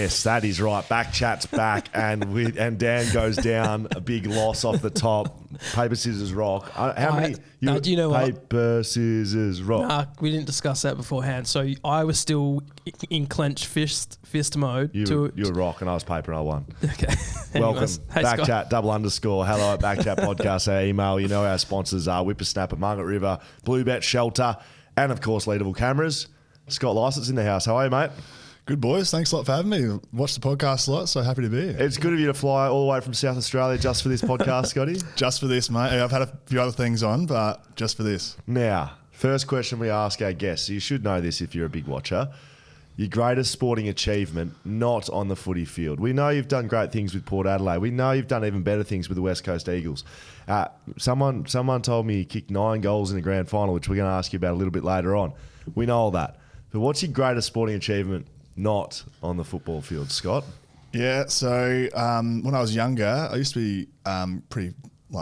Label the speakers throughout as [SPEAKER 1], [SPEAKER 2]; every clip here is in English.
[SPEAKER 1] Yes, that is right. Back chat's back, and Dan goes down a big loss off the top. Paper, scissors, rock. How many?
[SPEAKER 2] Do you know what?
[SPEAKER 1] Paper, scissors, rock.
[SPEAKER 2] Nah, we didn't discuss that beforehand. So I was still in clenched fist mode.
[SPEAKER 1] You were rock and I was paper and I won.
[SPEAKER 2] Okay.
[SPEAKER 1] Welcome.
[SPEAKER 2] Anyways, hey,
[SPEAKER 1] Backchat,
[SPEAKER 2] Scott.
[SPEAKER 1] _ hello at Backchat Podcast, our email. You know our sponsors are Whippersnapper, Margaret River, Bluebet Shelter, and of course, Leadable Cameras. Scott Lycett's in the house. How are you, mate?
[SPEAKER 3] Good, boys. Thanks a lot for having me. Watched the podcast a lot, so happy to be here.
[SPEAKER 1] It's good of you to fly all the way from South Australia just for this podcast, Scotty.
[SPEAKER 3] Just for this, mate. I've had a few other things on, but just for this.
[SPEAKER 1] Now, first question we ask our guests. You should know this if you're a big watcher. Your greatest sporting achievement, not on the footy field. We know you've done great things with Port Adelaide. We know you've done even better things with the West Coast Eagles. Someone told me you kicked 9 goals in the grand final, which we're going to ask you about a little bit later on. We know all that. But what's your greatest sporting achievement not on the football field, Scott?
[SPEAKER 3] Yeah, so when I was younger, I used to be pretty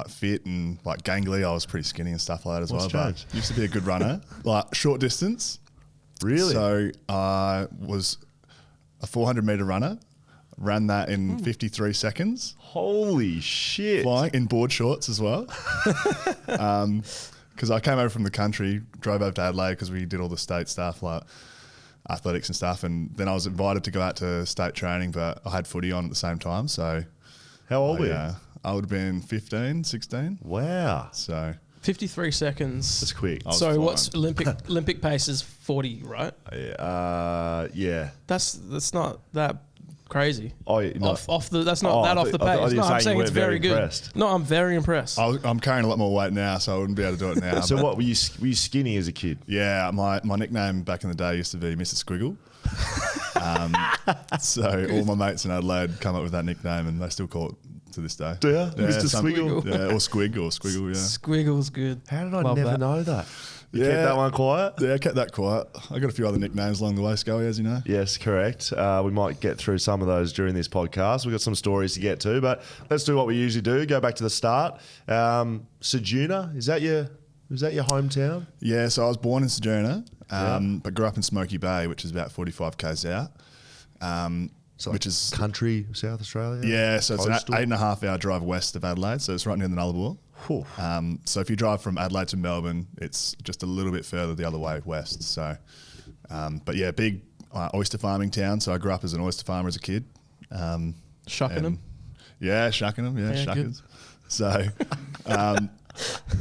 [SPEAKER 3] fit and gangly. I was pretty skinny and stuff like that as
[SPEAKER 1] What's
[SPEAKER 3] well.
[SPEAKER 1] changed?
[SPEAKER 3] But used to be a good runner, short distance.
[SPEAKER 1] Really?
[SPEAKER 3] So I was a 400-metre runner. Ran that in 53 seconds.
[SPEAKER 1] Holy shit.
[SPEAKER 3] Flying in board shorts as well. Because I came over from the country, drove over to Adelaide because we did all the state stuff like athletics and stuff, and then I was invited to go out to state training, but I had footy on at the same time. So
[SPEAKER 1] How old were you?
[SPEAKER 3] I would have been 15, 16.
[SPEAKER 1] Wow.
[SPEAKER 3] So
[SPEAKER 2] 53 seconds.
[SPEAKER 1] That's quick.
[SPEAKER 3] I was
[SPEAKER 2] So
[SPEAKER 3] flying.
[SPEAKER 2] what's Olympic pace is 40, right?
[SPEAKER 1] Yeah.
[SPEAKER 2] That's not that crazy.
[SPEAKER 1] Oh, no.
[SPEAKER 2] Off the pace. No, I'm saying it's very good.
[SPEAKER 1] Impressed.
[SPEAKER 2] No, I'm very impressed.
[SPEAKER 3] I'm carrying a lot more weight now, so I wouldn't be able to do it now.
[SPEAKER 1] So
[SPEAKER 3] but
[SPEAKER 1] what, were you skinny as a kid?
[SPEAKER 3] yeah, my nickname back in the day used to be Mr. Squiggle. So all my mates in Adelaide come up with that nickname, and they still call it to this day.
[SPEAKER 1] Do you? Mr. Squiggle?
[SPEAKER 3] Yeah, or Squiggle, yeah.
[SPEAKER 2] Squiggle's good.
[SPEAKER 1] How did I
[SPEAKER 2] Love
[SPEAKER 1] never
[SPEAKER 2] that.
[SPEAKER 1] know that? You
[SPEAKER 3] Yeah.
[SPEAKER 1] kept that one quiet?
[SPEAKER 3] Yeah, I kept that quiet. I got a few other nicknames along the way, Scully, as you know.
[SPEAKER 1] Yes, correct. We might get through some of those during this podcast. We've got some stories to get to, but let's do what we usually do. Go back to the start. Sejuna, is that your hometown?
[SPEAKER 3] Yeah, so I was born in Sojourner, but grew up in Smoky Bay, which is about 45 k's out. Which is
[SPEAKER 1] country, South Australia?
[SPEAKER 3] yeah, so it's an
[SPEAKER 1] Coastal?
[SPEAKER 3] 8.5 hour drive west of Adelaide, so it's right near the Nullarbor.
[SPEAKER 1] Whew.
[SPEAKER 3] So if you drive from Adelaide to Melbourne, it's just a little bit further the other way west. So, but yeah, big oyster farming town. So I grew up as an oyster farmer as a kid.
[SPEAKER 2] Shucking
[SPEAKER 3] and-
[SPEAKER 2] them.
[SPEAKER 3] Yeah, shucking them. Yeah,
[SPEAKER 2] Yeah,
[SPEAKER 3] shuckers. So,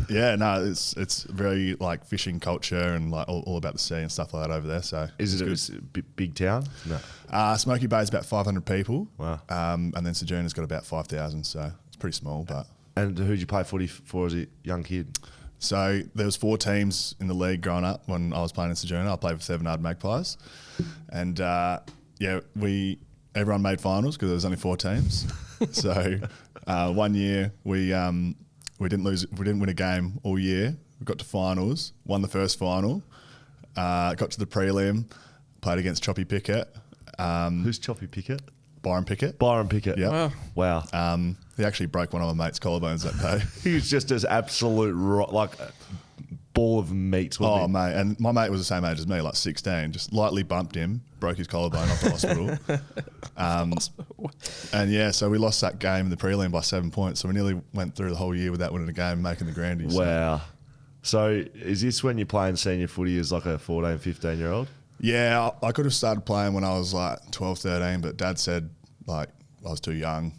[SPEAKER 3] yeah, no, it's very fishing culture and all about the sea and stuff like that over there. So
[SPEAKER 1] Is
[SPEAKER 3] it's
[SPEAKER 1] it a big town? No.
[SPEAKER 3] Smoky Bay is about 500 people.
[SPEAKER 1] Wow.
[SPEAKER 3] And then Sojourner's got about 5,000. So it's pretty small, but.
[SPEAKER 1] And who did you play footy for as a young kid?
[SPEAKER 3] So there was 4 teams in the league growing up when I was playing in Sojourner. I played for Thevenard Magpies. And everyone made finals because there was only 4 teams. So one year we didn't win a game all year. We got to finals, won the first final, got to the prelim, played against Choppy Pickett.
[SPEAKER 1] Who's Choppy Pickett?
[SPEAKER 3] Byron Pickett.
[SPEAKER 1] Byron Pickett.
[SPEAKER 3] Yeah.
[SPEAKER 1] Wow.
[SPEAKER 3] He actually broke one of my mates' collarbones that day.
[SPEAKER 1] He was just as absolute, a ball of meat.
[SPEAKER 3] Oh,
[SPEAKER 1] Wasn't he?
[SPEAKER 3] mate. And my mate was the same age as me, 16. Just lightly bumped him, broke his collarbone off the hospital. And yeah, so we lost that game in the prelim by 7 points. So we nearly went through the whole year without winning a game and making the grandies.
[SPEAKER 1] Wow. So is this when you're playing senior footy as a 14, 15-year-old?
[SPEAKER 3] Yeah, I could have started playing when I was 12, 13, but Dad said I was too young,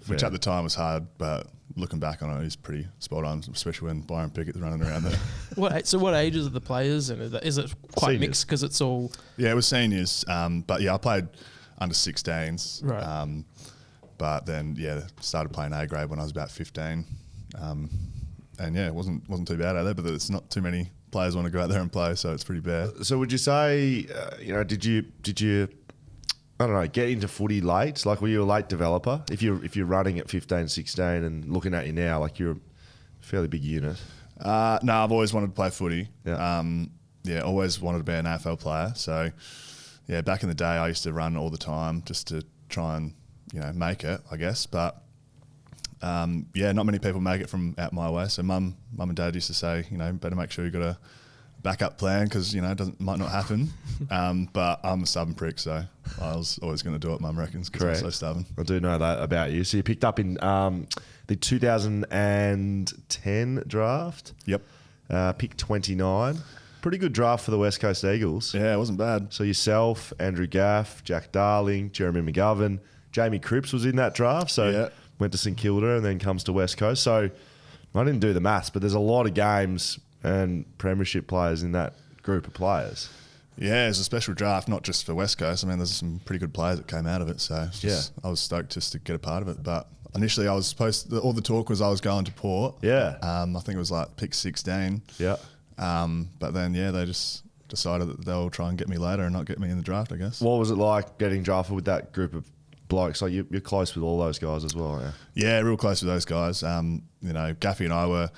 [SPEAKER 3] which
[SPEAKER 1] Fair.
[SPEAKER 3] at the time was hard, but looking back on it, he's pretty spot on, especially when Byron Pickett's running around there.
[SPEAKER 2] What ages are the players, and is it quite
[SPEAKER 1] Seniors.
[SPEAKER 2] mixed because it's all
[SPEAKER 3] Yeah, it was seniors, but yeah, I played under 16s.
[SPEAKER 2] Right.
[SPEAKER 3] But then, started playing A grade when I was about 15. And yeah, it wasn't too bad out there, but there's not too many players want to go out there and play, so it's pretty bad.
[SPEAKER 1] So would you say, did you, I don't know, get into footy late? Were you a late developer? If you're running at 15, 16 and looking at you now, you're a fairly big unit.
[SPEAKER 3] No, I've always wanted to play footy.
[SPEAKER 1] Yeah.
[SPEAKER 3] Always wanted to be an AFL player. So, yeah, back in the day, I used to run all the time just to try and, make it, I guess. But, not many people make it from out my way. So mum and dad used to say, better make sure you got a backup plan because it might not happen. But I'm a stubborn prick, so I was always going to do it. Mum reckons because I'm so stubborn.
[SPEAKER 1] I do know that about you. So you picked up in the 2010 draft.
[SPEAKER 3] Yep.
[SPEAKER 1] Pick 29. Pretty good draft for the West Coast Eagles.
[SPEAKER 3] Yeah, it wasn't bad.
[SPEAKER 1] So yourself, Andrew Gaff, Jack Darling, Jeremy McGovern, Jamie Cripps was in that draft. So went to St Kilda and then comes to West Coast. So I didn't do the maths, but there's a lot of games and premiership players in that group of players.
[SPEAKER 3] Yeah, it's a special draft, not just for West Coast. I mean, there's some pretty good players that came out of it. So I was stoked just to get a part of it. But initially, I was all the talk was I was going to Port.
[SPEAKER 1] Yeah.
[SPEAKER 3] I think it was like pick 16.
[SPEAKER 1] Yeah.
[SPEAKER 3] But then, they just decided that they'll try and get me later and not get me in the draft, I guess.
[SPEAKER 1] What was it like getting drafted with that group of blokes? Like you're close with all those guys as well,
[SPEAKER 3] Yeah, real close with those guys. Gaffy and I were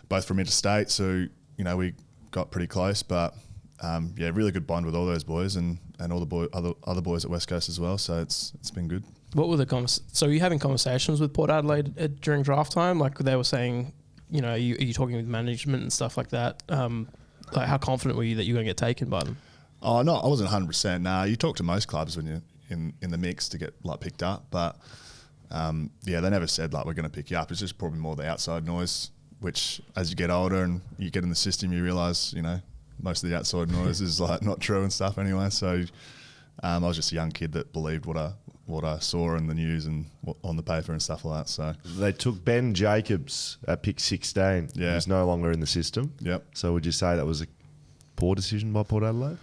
[SPEAKER 3] both from interstate, so, we got pretty close. But, really good bond with all those boys and all the other boys at West Coast as well. So it's been good.
[SPEAKER 2] What were so were you having conversations with Port Adelaide during draft time? Like they were saying, are you talking with management and stuff like that? Like how confident were you that you were going to get taken by them?
[SPEAKER 3] Oh, no, I wasn't 100%. Nah, you talk to most clubs when you're in the mix to get picked up. But, they never said we're going to pick you up. It's just probably more the outside noise, which as you get older and you get in the system, you realise, most of the outside noise is not true and stuff anyway. So I was just a young kid that believed what I saw in the news and on the paper and stuff like that. So
[SPEAKER 1] they took Ben Jacobs at pick 16.
[SPEAKER 3] Yeah.
[SPEAKER 1] He's no longer in the system.
[SPEAKER 3] Yep.
[SPEAKER 1] So would you say that was a poor decision by Port Adelaide?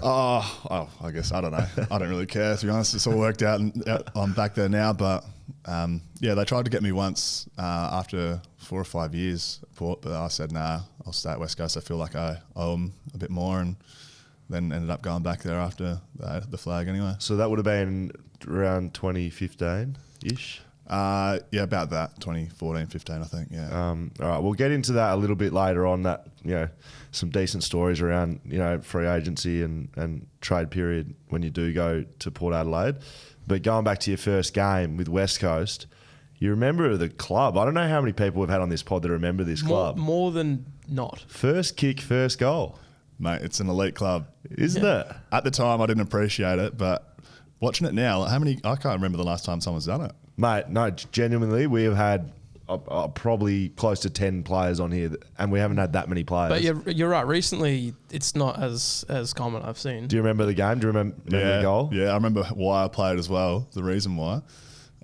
[SPEAKER 3] Oh, I guess I don't know. I don't really care, to be honest. It's all worked out and I'm back there now. But they tried to get me once after 4 or 5 years at Port, but I said nah, I'll stay at West Coast. I feel like I owe them a bit more, and then ended up going back there after the flag anyway.
[SPEAKER 1] So that would have been around 2015-ish?
[SPEAKER 3] About that, 2014, 15, I think, yeah.
[SPEAKER 1] All right, we'll get into that a little bit later on, that, some decent stories around, free agency and trade period when you do go to Port Adelaide. But going back to your first game with West Coast, you remember the club. I don't know how many people we've had on this pod that remember this club.
[SPEAKER 2] More than not.
[SPEAKER 1] First kick, first goal.
[SPEAKER 3] Mate, it's an elite club.
[SPEAKER 1] Isn't it?
[SPEAKER 3] At the time, I didn't appreciate it, but watching it now, I can't remember the last time someone's done it.
[SPEAKER 1] Mate, no, genuinely, we have had probably close to 10 players on here, and we haven't had that many players.
[SPEAKER 2] But you're right. Recently, it's not as common, I've seen.
[SPEAKER 1] Do you remember the game? Do you remember the goal?
[SPEAKER 3] Yeah, I remember why I played as well, the reason why.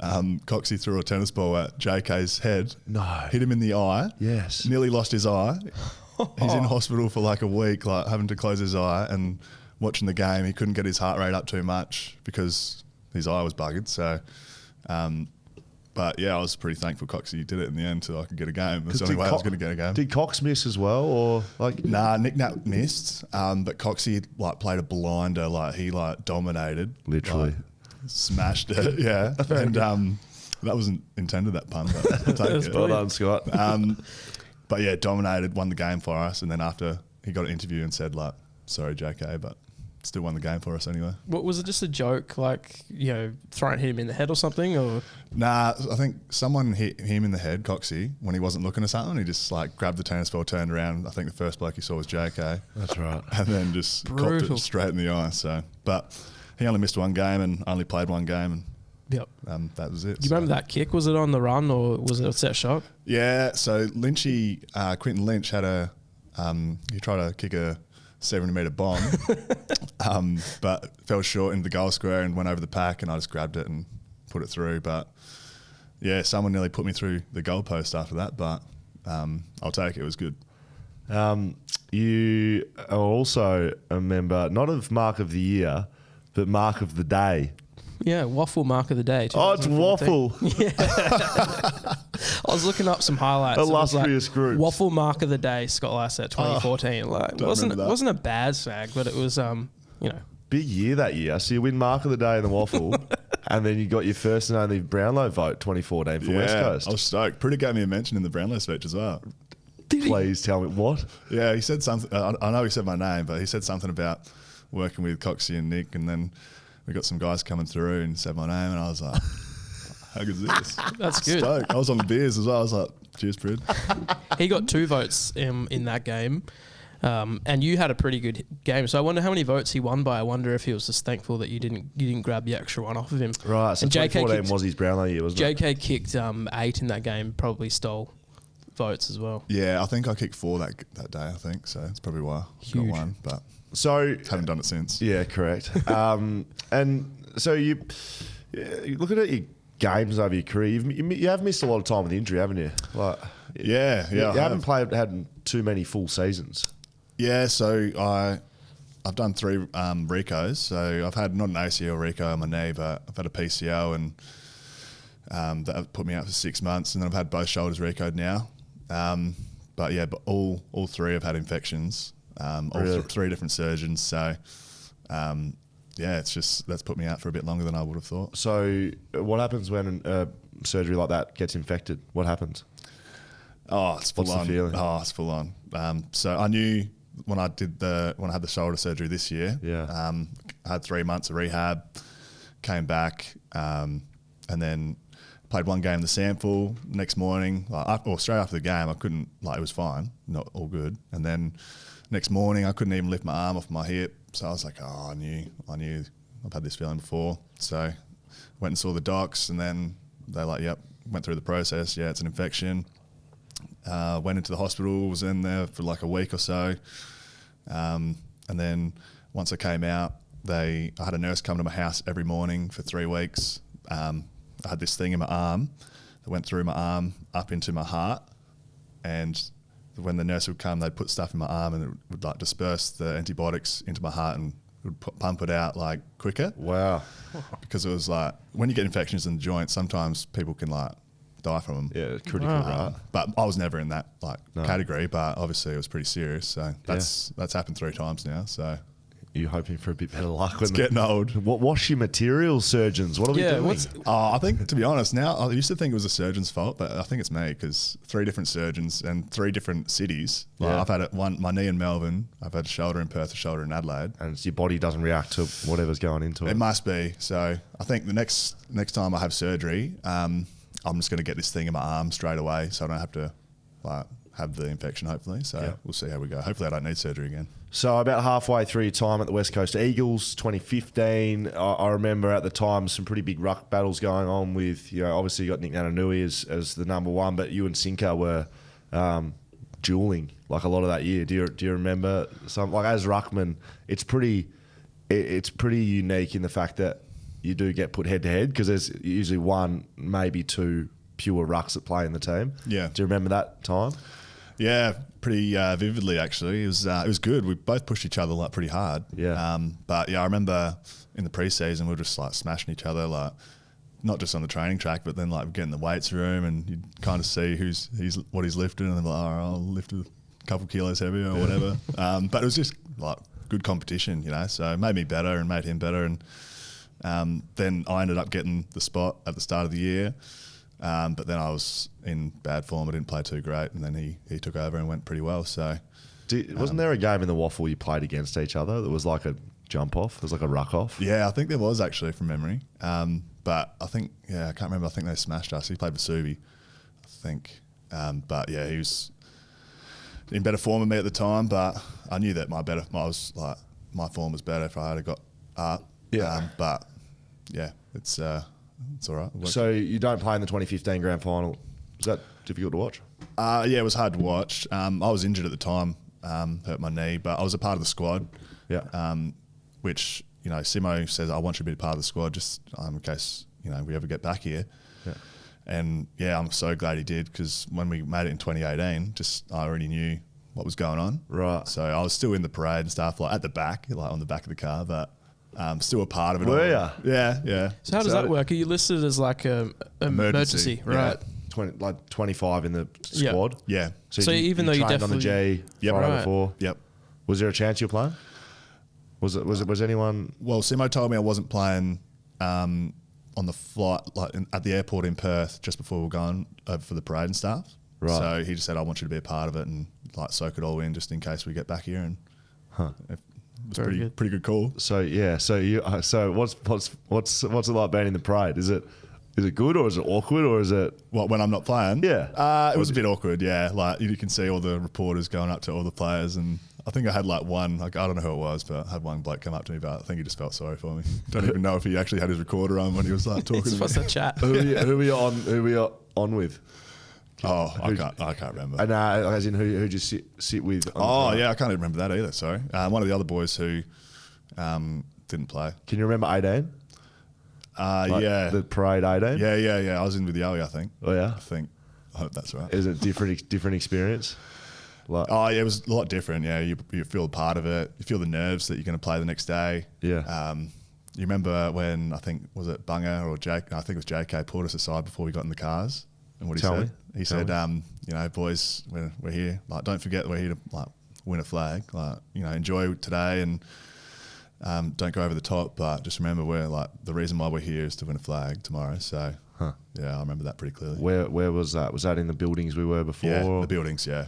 [SPEAKER 3] Coxie threw a tennis ball at JK's head.
[SPEAKER 1] No.
[SPEAKER 3] Hit him in the eye.
[SPEAKER 1] Yes.
[SPEAKER 3] Nearly lost his eye. He's in hospital for a week, having to close his eye, and watching the game, he couldn't get his heart rate up too much because his eye was buggered. So, but yeah, I was pretty thankful Coxie did it in the end so I could get a game. That's the only way I was going to get a game.
[SPEAKER 1] Did Cox miss as well, or
[SPEAKER 3] Nah, Nick Nat missed, but Coxie played a blinder, he dominated,
[SPEAKER 1] literally
[SPEAKER 3] smashed it. Yeah, and that wasn't intended, that pun, but I'll take it.
[SPEAKER 1] Well done, Scott.
[SPEAKER 3] But yeah, dominated, won the game for us, and then after he got an interview and said sorry JK, but still won the game for us anyway.
[SPEAKER 2] What was it? Just a joke, throwing him in the head or something, or?
[SPEAKER 3] Nah, I think someone hit him in the head, Coxie, when he wasn't looking at something. He just grabbed the tennis ball, turned around. I think the first bloke he saw was JK.
[SPEAKER 1] That's right.
[SPEAKER 3] And then just copped it straight in the eye. So, but he only missed one game and only played one game, and
[SPEAKER 2] yep,
[SPEAKER 3] that was it.
[SPEAKER 2] Do you remember that kick? Was it on the run or was it a set shot?
[SPEAKER 3] Yeah. So Quinton Lynch had he tried to kick a 70-metre bomb, but fell short in the goal square and went over the pack, and I just grabbed it and put it through. But yeah, someone nearly put me through the goalpost after that, but I'll take it. It was good.
[SPEAKER 1] You are also a member, not of Mark of the Year, but Mark of the Day.
[SPEAKER 2] Yeah, Waffle Mark of the Day.
[SPEAKER 1] Oh, it's Waffle.
[SPEAKER 2] Yeah. I was looking up some highlights.
[SPEAKER 1] Illustrious group.
[SPEAKER 2] Waffle Mark of the Day, Scott Lycett, 2014. Wasn't a bad swag, but it was
[SPEAKER 1] big year that year. So you win Mark of the Day in the Waffle, and then you got your first and only Brownlow vote 2014 for West Coast.
[SPEAKER 3] I was stoked. Pritter gave me a mention in the Brownlow speech as well.
[SPEAKER 1] Please tell me what?
[SPEAKER 3] Yeah, he said something. I know he said my name, but he said something about working with Coxie and Nick, and then we got some guys coming through and said my name, and I was like, how good is this?
[SPEAKER 2] That's good.
[SPEAKER 3] Stoked. I was on the beers as well. I was like, cheers, Prid.
[SPEAKER 2] He got 2 votes in that game. And you had a pretty good game. So I wonder how many votes he won by. I wonder if he was just thankful that you didn't grab the extra one off of him.
[SPEAKER 1] Right. So
[SPEAKER 2] And JK
[SPEAKER 1] 2014 was his Brownlow year, wasn't it?
[SPEAKER 2] JK kicked 8 in that game, probably stole votes as well.
[SPEAKER 3] Yeah, I think I kicked 4 that day. I think so. That's probably why I got
[SPEAKER 2] Huge.
[SPEAKER 3] 1, but
[SPEAKER 1] So
[SPEAKER 3] haven't done it since.
[SPEAKER 1] yeah, correct. And so you look at your games over your career. You have missed a lot of time with injury, haven't you? Like,
[SPEAKER 3] Yeah,
[SPEAKER 1] you
[SPEAKER 3] I
[SPEAKER 1] haven't
[SPEAKER 3] have.
[SPEAKER 1] had too many full seasons.
[SPEAKER 3] Yeah, so I've done 3 recos. So I've had not an ACL reco on my knee, but I've had a PCL, and that put me out for 6 months. And then I've had both shoulders recoed now. But all 3 have had infections.
[SPEAKER 1] Really?
[SPEAKER 3] 3 different surgeons. So that's put me out for a bit longer than I would have thought.
[SPEAKER 1] So what happens when surgery like that gets infected? What happens?
[SPEAKER 3] Oh, it's full
[SPEAKER 1] What's the
[SPEAKER 3] on.
[SPEAKER 1] feeling?
[SPEAKER 3] Oh, it's full on. So I knew when I had the shoulder surgery this year.
[SPEAKER 1] Yeah.
[SPEAKER 3] I had 3 months of rehab, came back, and then played 1 game in the sample. Next morning, straight after the game, I couldn't. It was fine, not all good. And then next morning, I couldn't even lift my arm off my hip. So I was like, I knew. I've had this feeling before. So went and saw the docs, and then they're like, yep, went through the process. Yeah, it's an infection. Went into the hospital, was in there for like a week or so. And then once I came out, I had a nurse come to my house every morning for 3 weeks. I had this thing in my arm that went through my arm up into my heart. And when the nurse would come, they'd put stuff in my arm and it would disperse the antibiotics into my heart and would pump it out quicker.
[SPEAKER 1] Wow.
[SPEAKER 3] Because it was when you get infections in the joints, sometimes people can die from them.
[SPEAKER 1] Yeah, critical,
[SPEAKER 2] Wow.
[SPEAKER 1] right?
[SPEAKER 3] But I was never in that
[SPEAKER 1] No.
[SPEAKER 3] category. But obviously, it was pretty serious. So that's happened 3 times now. So
[SPEAKER 1] You're hoping for a bit better luck.
[SPEAKER 3] it's getting old.
[SPEAKER 1] What wash your materials surgeons? What are we doing?
[SPEAKER 3] I think, to be honest, now I used to think it was a surgeon's fault, but I think it's me because 3 different surgeons and 3 different cities.
[SPEAKER 1] Yeah.
[SPEAKER 3] I've had my knee in Melbourne. I've had a shoulder in Perth, a shoulder in Adelaide.
[SPEAKER 1] And your body doesn't react to whatever's going into it.
[SPEAKER 3] It must be. So I think the next time I have surgery, I'm just going to get this thing in my arm straight away, so I don't have to have the infection. Hopefully, so
[SPEAKER 1] Yeah.
[SPEAKER 3] we'll see how we go. Hopefully, I don't need surgery again.
[SPEAKER 1] So about halfway through your time at the West Coast Eagles, 2015, I remember at the time some pretty big ruck battles going on with, obviously you got Nick Nananui as the number 1, but you and Sinker were dueling a lot of that year. Do you remember some, as ruckman, it's pretty unique in the fact that you do get put head to head because there's usually 1, maybe 2 pure rucks that play in the team.
[SPEAKER 3] Yeah.
[SPEAKER 1] Do you remember that time?
[SPEAKER 3] Yeah, pretty vividly actually. It was good. We both pushed each other pretty hard.
[SPEAKER 1] Yeah.
[SPEAKER 3] But yeah, I remember in the preseason we were just smashing each other not just on the training track, but then we'd get in the weights room and you'd kind of see what he's lifting, and then I'll lift a couple kilos heavier or whatever. But it was just good competition, So it made me better and made him better, and then I ended up getting the spot at the start of the year. But then I was in bad form. I didn't play too great, and then he took over and went pretty well. So,
[SPEAKER 1] Wasn't there a game in the Waffle you played against each other that was like a jump off? There was like a ruck off?
[SPEAKER 3] yeah, I think there was actually from memory. But I think I can't remember. I think they smashed us. He played for Subi, I think. But yeah, he was in better form than me at the time. But I knew that my form was better if I had got up.
[SPEAKER 1] Yeah.
[SPEAKER 3] But yeah, it's all right. It worked.
[SPEAKER 1] So you don't play in the 2015 grand final. Is that difficult to watch?
[SPEAKER 3] Yeah, it was hard to watch. I was injured at the time, hurt my knee, but I was a part of the squad.
[SPEAKER 1] Yeah.
[SPEAKER 3] Which Simo says I want you to be a part of the squad just in case we ever get back here.
[SPEAKER 1] Yeah.
[SPEAKER 3] And yeah, I'm so glad he did because when we made it in 2018, I already knew what was going on.
[SPEAKER 1] Right.
[SPEAKER 3] So I was still in the parade and stuff at the back, on the back of the car, but still a part of it.
[SPEAKER 1] Were
[SPEAKER 3] all.
[SPEAKER 1] ya?
[SPEAKER 3] Yeah, yeah.
[SPEAKER 2] So how does that work? Are you listed as a emergency, right?
[SPEAKER 1] 25 in the squad.
[SPEAKER 3] Yeah.
[SPEAKER 2] So even though you
[SPEAKER 1] trained on the
[SPEAKER 2] definitely-
[SPEAKER 1] G
[SPEAKER 3] Yep.
[SPEAKER 1] Friday
[SPEAKER 2] Right.
[SPEAKER 1] before,
[SPEAKER 3] Yep.
[SPEAKER 1] was there a chance you were playing? Was anyone?
[SPEAKER 3] Well, Simo told me I wasn't playing on the flight, at the airport in Perth, just before we were going over for the parade and stuff.
[SPEAKER 1] Right.
[SPEAKER 3] So he just said, "I want you to be a part of it and soak it all in, just in case we get back here." And it was
[SPEAKER 2] Very
[SPEAKER 3] pretty good call.
[SPEAKER 1] So yeah. So what's it like being in the parade? Is it good or is it awkward or is it?
[SPEAKER 3] What, when I'm not playing?
[SPEAKER 1] Yeah.
[SPEAKER 3] It was a bit awkward. Yeah, you can see all the reporters going up to all the players, and I think I had like one, like I don't know who it was, but I had one bloke come up to me, but I think he just felt sorry for me. Don't even know if he actually had his recorder on when he was like talking
[SPEAKER 2] It's
[SPEAKER 3] to me.
[SPEAKER 2] supposed to chat.
[SPEAKER 1] Who were you on with?
[SPEAKER 3] Oh, I can't remember.
[SPEAKER 1] And as in who just sit with?
[SPEAKER 3] Oh yeah, I can't even remember that either. Sorry, one of the other boys who didn't play.
[SPEAKER 1] Can you remember 18? Like
[SPEAKER 3] yeah,
[SPEAKER 1] the parade 18.
[SPEAKER 3] yeah. I was in with Yowie, I think.
[SPEAKER 1] Oh yeah.
[SPEAKER 3] I hope that's right.
[SPEAKER 1] Is it different experience? Like,
[SPEAKER 3] Oh yeah, it was a lot different. Yeah, you feel a part of it. You feel the nerves that you're going to play the next day.
[SPEAKER 1] Yeah.
[SPEAKER 3] You remember when I think was it Bunga or Jake? I think it was JK pulled us aside before we got in the cars, and what he
[SPEAKER 1] Tell
[SPEAKER 3] said.
[SPEAKER 1] me.
[SPEAKER 3] He
[SPEAKER 1] Tell
[SPEAKER 3] said, you know, boys, we're here. Like, don't forget that we're here to like win a flag. Like, you know, enjoy today and don't go over the top. But just remember, we're like the reason why we're here is to win a flag tomorrow. So yeah, I remember that pretty clearly.
[SPEAKER 1] Where was that? Was that in the buildings we were before?
[SPEAKER 3] Yeah, the buildings. Yeah.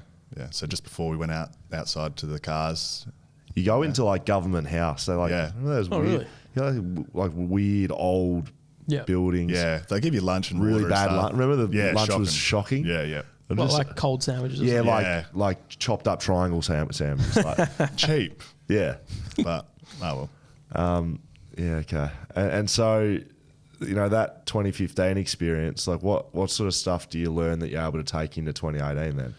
[SPEAKER 3] So just before we went outside to the cars.
[SPEAKER 1] You go into like Government House. They're like,
[SPEAKER 3] Yeah.
[SPEAKER 1] remember those weird,
[SPEAKER 2] Really?
[SPEAKER 1] you know, like weird old
[SPEAKER 2] Yeah.
[SPEAKER 1] buildings.
[SPEAKER 3] Yeah, they give you lunch and
[SPEAKER 1] Really
[SPEAKER 3] water
[SPEAKER 1] bad
[SPEAKER 3] and stuff.
[SPEAKER 1] lunch. Remember the
[SPEAKER 3] Yeah,
[SPEAKER 1] lunch was shocking?
[SPEAKER 3] Yeah.
[SPEAKER 1] And
[SPEAKER 2] Well,
[SPEAKER 1] just-
[SPEAKER 2] like cold sandwiches. Or
[SPEAKER 1] yeah,
[SPEAKER 2] something.
[SPEAKER 3] Yeah.
[SPEAKER 1] like chopped up triangle sandwiches. Like,
[SPEAKER 3] Cheap,
[SPEAKER 1] yeah.
[SPEAKER 3] but oh well.
[SPEAKER 1] Yeah, okay. And so, you know, that 2015 experience, like what sort of stuff do you learn that you're able to take into 2018 then?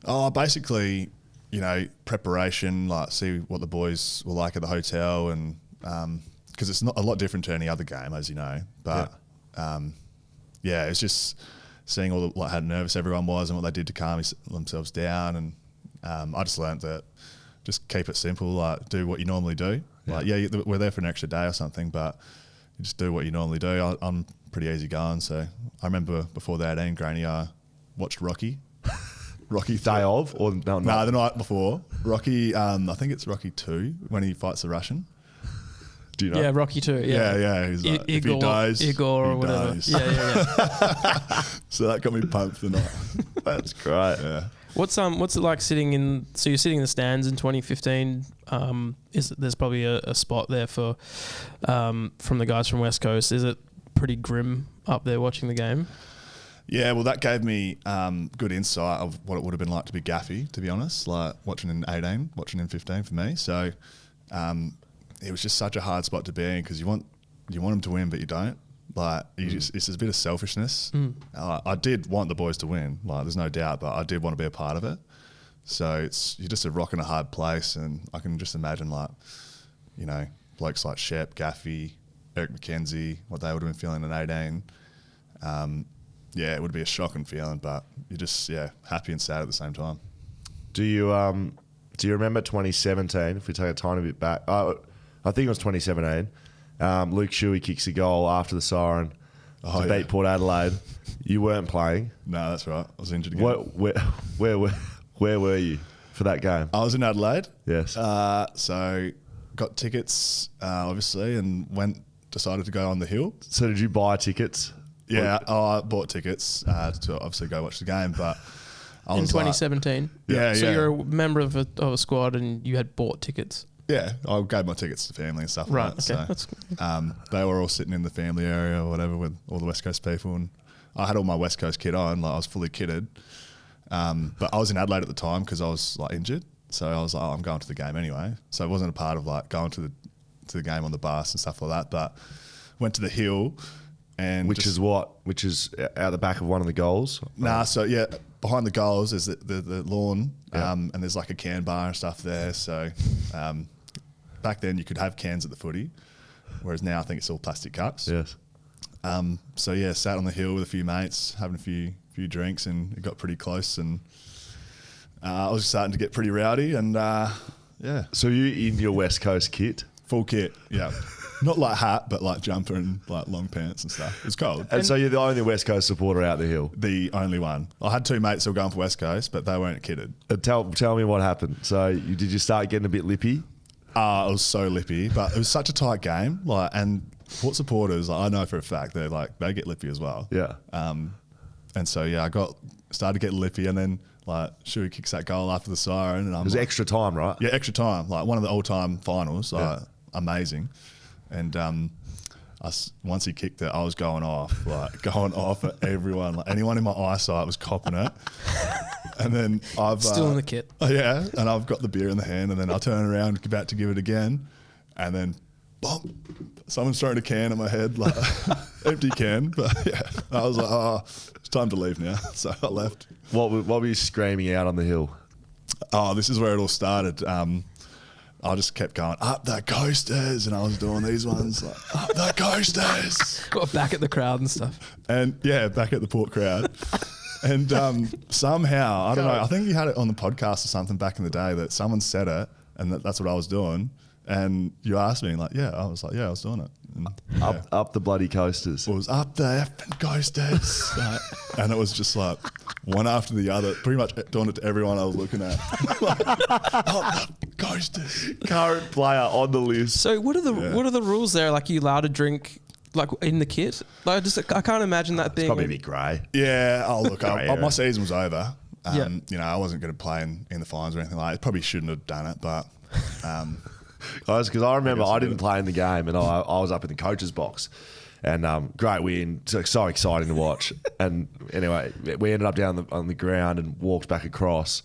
[SPEAKER 3] Oh, basically, you know, preparation, like see what the boys were like at the hotel, and because it's not a lot different to any other game, as you know. But yeah, it's just seeing all the, like how nervous everyone was and what they did to calm themselves down, and I just learnt that just keep it simple, like do what you normally do. Like we're there for an extra day or something, but you just do what you normally do. I'm pretty easy going, so I remember before the 18 Granny, I watched Rocky. Rocky
[SPEAKER 1] Day of or no?
[SPEAKER 3] No, the night before. Rocky, I think it's Rocky 2 when he fights the Russian.
[SPEAKER 1] Do you know?
[SPEAKER 2] Yeah, Rocky too. Yeah.
[SPEAKER 3] Yeah. He's like, if he
[SPEAKER 2] Igor,
[SPEAKER 3] dies,
[SPEAKER 2] Igor or
[SPEAKER 3] he
[SPEAKER 2] whatever.
[SPEAKER 3] dies.
[SPEAKER 2] Yeah.
[SPEAKER 3] So that got me pumped for the night.
[SPEAKER 1] That's great.
[SPEAKER 3] Yeah.
[SPEAKER 2] What's it like sitting in? So you're sitting in the stands in 2015. There's probably a spot there for from the guys from West Coast. Is it pretty grim up there watching the game?
[SPEAKER 3] Yeah, well, that gave me good insight of what it would have been like to be Gaffy, to be honest, like watching in 18, watching in 15 for me. So it was just such a hard spot to be in because you want them to win, but you don't. Like, it's just a bit of selfishness. I did want the boys to win, like there's no doubt, but I did want to be a part of it. So you're just a rock in a hard place, and I can just imagine, like, you know, blokes like Shep, Gaffy, Eric McKenzie, what they would have been feeling in 18. Yeah, it would be a shocking feeling, but you're just happy and sad at the same time.
[SPEAKER 1] Do you remember 2017? If we take a tiny bit back, I think it was 2017. Luke Shuey kicks a goal after the siren to beat Port Adelaide. You weren't playing.
[SPEAKER 3] No, that's right. I was injured again.
[SPEAKER 1] Where were you for that game?
[SPEAKER 3] I was in Adelaide.
[SPEAKER 1] Yes.
[SPEAKER 3] So got tickets, obviously, and decided to go on the hill.
[SPEAKER 1] So did you buy tickets?
[SPEAKER 3] Yeah, I bought tickets to obviously go watch the game, but I
[SPEAKER 2] In
[SPEAKER 3] was like,
[SPEAKER 2] 2017.
[SPEAKER 3] Yeah,
[SPEAKER 2] So
[SPEAKER 3] yeah.
[SPEAKER 2] you're a member of a squad and you had bought tickets.
[SPEAKER 3] yeah, I gave my tickets to family and stuff
[SPEAKER 2] Right.
[SPEAKER 3] like that.
[SPEAKER 2] Okay.
[SPEAKER 3] So,
[SPEAKER 2] That's
[SPEAKER 3] they were all sitting in the family area or whatever with all the West Coast people, and I had all my West Coast kit on, like I was fully kitted. But I was in Adelaide at the time because I was like injured, so I was like, I'm going to the game anyway. So it wasn't a part of like going to the game on the bus and stuff like that. But went to the hill, and
[SPEAKER 1] Which is out the back of one of the goals.
[SPEAKER 3] So yeah, behind the goals is the lawn,
[SPEAKER 1] Yeah.
[SPEAKER 3] and there's like a can bar and stuff there. So back then you could have cans at the footy, whereas now I think it's all plastic cups.
[SPEAKER 1] Yes.
[SPEAKER 3] So yeah, sat on the hill with a few mates, having a few drinks, and it got pretty close, and I was starting to get pretty rowdy, and yeah,
[SPEAKER 1] So you in your West Coast kit,
[SPEAKER 3] full kit, yeah, not like hat, but like jumper and like long pants and stuff. It was cold.
[SPEAKER 1] and so you're the only West Coast supporter out the hill.
[SPEAKER 3] The only one. I had two mates who were going for West Coast, but they weren't kitted.
[SPEAKER 1] Tell me what happened. So did you start getting a bit lippy?
[SPEAKER 3] I was so lippy, but it was such a tight game. Like, and Port supporters, like, I know for a fact they get lippy as well.
[SPEAKER 1] Yeah.
[SPEAKER 3] And so yeah, I started to get lippy, and then like Shuey kicks that goal after the siren, and I'm
[SPEAKER 1] It was
[SPEAKER 3] like,
[SPEAKER 1] extra time, right?
[SPEAKER 3] yeah, extra time, like one of the all-time finals, like
[SPEAKER 1] Yeah.
[SPEAKER 3] amazing. And once he kicked it, I was going off at everyone. Like anyone in my eyesight was copping it. And then I've
[SPEAKER 2] Still in the kit.
[SPEAKER 3] Oh, yeah, and I've got the beer in the hand, and then I turn around, about to give it again, and then, bump, someone's throwing a can at my head, like empty can. But yeah, I was like, oh, it's time to leave now. So I left.
[SPEAKER 1] What were you screaming out on the hill?
[SPEAKER 3] Oh, this is where it all started. I just kept going, up the coasters, and I was doing these ones, like, up the coasters.
[SPEAKER 2] Got back at the crowd and stuff.
[SPEAKER 3] And yeah, back at the Port crowd. And somehow, I don't know, I think you had it on the podcast or something back in the day that someone said it, and that's what I was doing. And you asked me, like, yeah, I was like, yeah, I was doing it. And, yeah.
[SPEAKER 1] Up the bloody coasters.
[SPEAKER 3] It was up the effing coasters. And it was just like one after the other, pretty much doing it to everyone I was looking at. Like, up the coasters.
[SPEAKER 1] Current player on the list.
[SPEAKER 2] So what are the rules there? Like, are you allowed to drink like in the kit? Like, I can't imagine that being
[SPEAKER 1] Probably a bit grey.
[SPEAKER 3] Yeah, oh look,
[SPEAKER 1] Grey
[SPEAKER 3] my
[SPEAKER 1] area.
[SPEAKER 3] season was over.
[SPEAKER 2] Yeah.
[SPEAKER 3] You know, I wasn't going to play in the finals or anything like that. Probably shouldn't have done it, but
[SPEAKER 1] Guys, because I remember
[SPEAKER 3] I guess
[SPEAKER 1] I
[SPEAKER 3] I did
[SPEAKER 1] didn't
[SPEAKER 3] it.
[SPEAKER 1] play in the game, and I was up in the coach's box, and great win, so exciting to watch. And anyway, we ended up down on the ground and walked back across,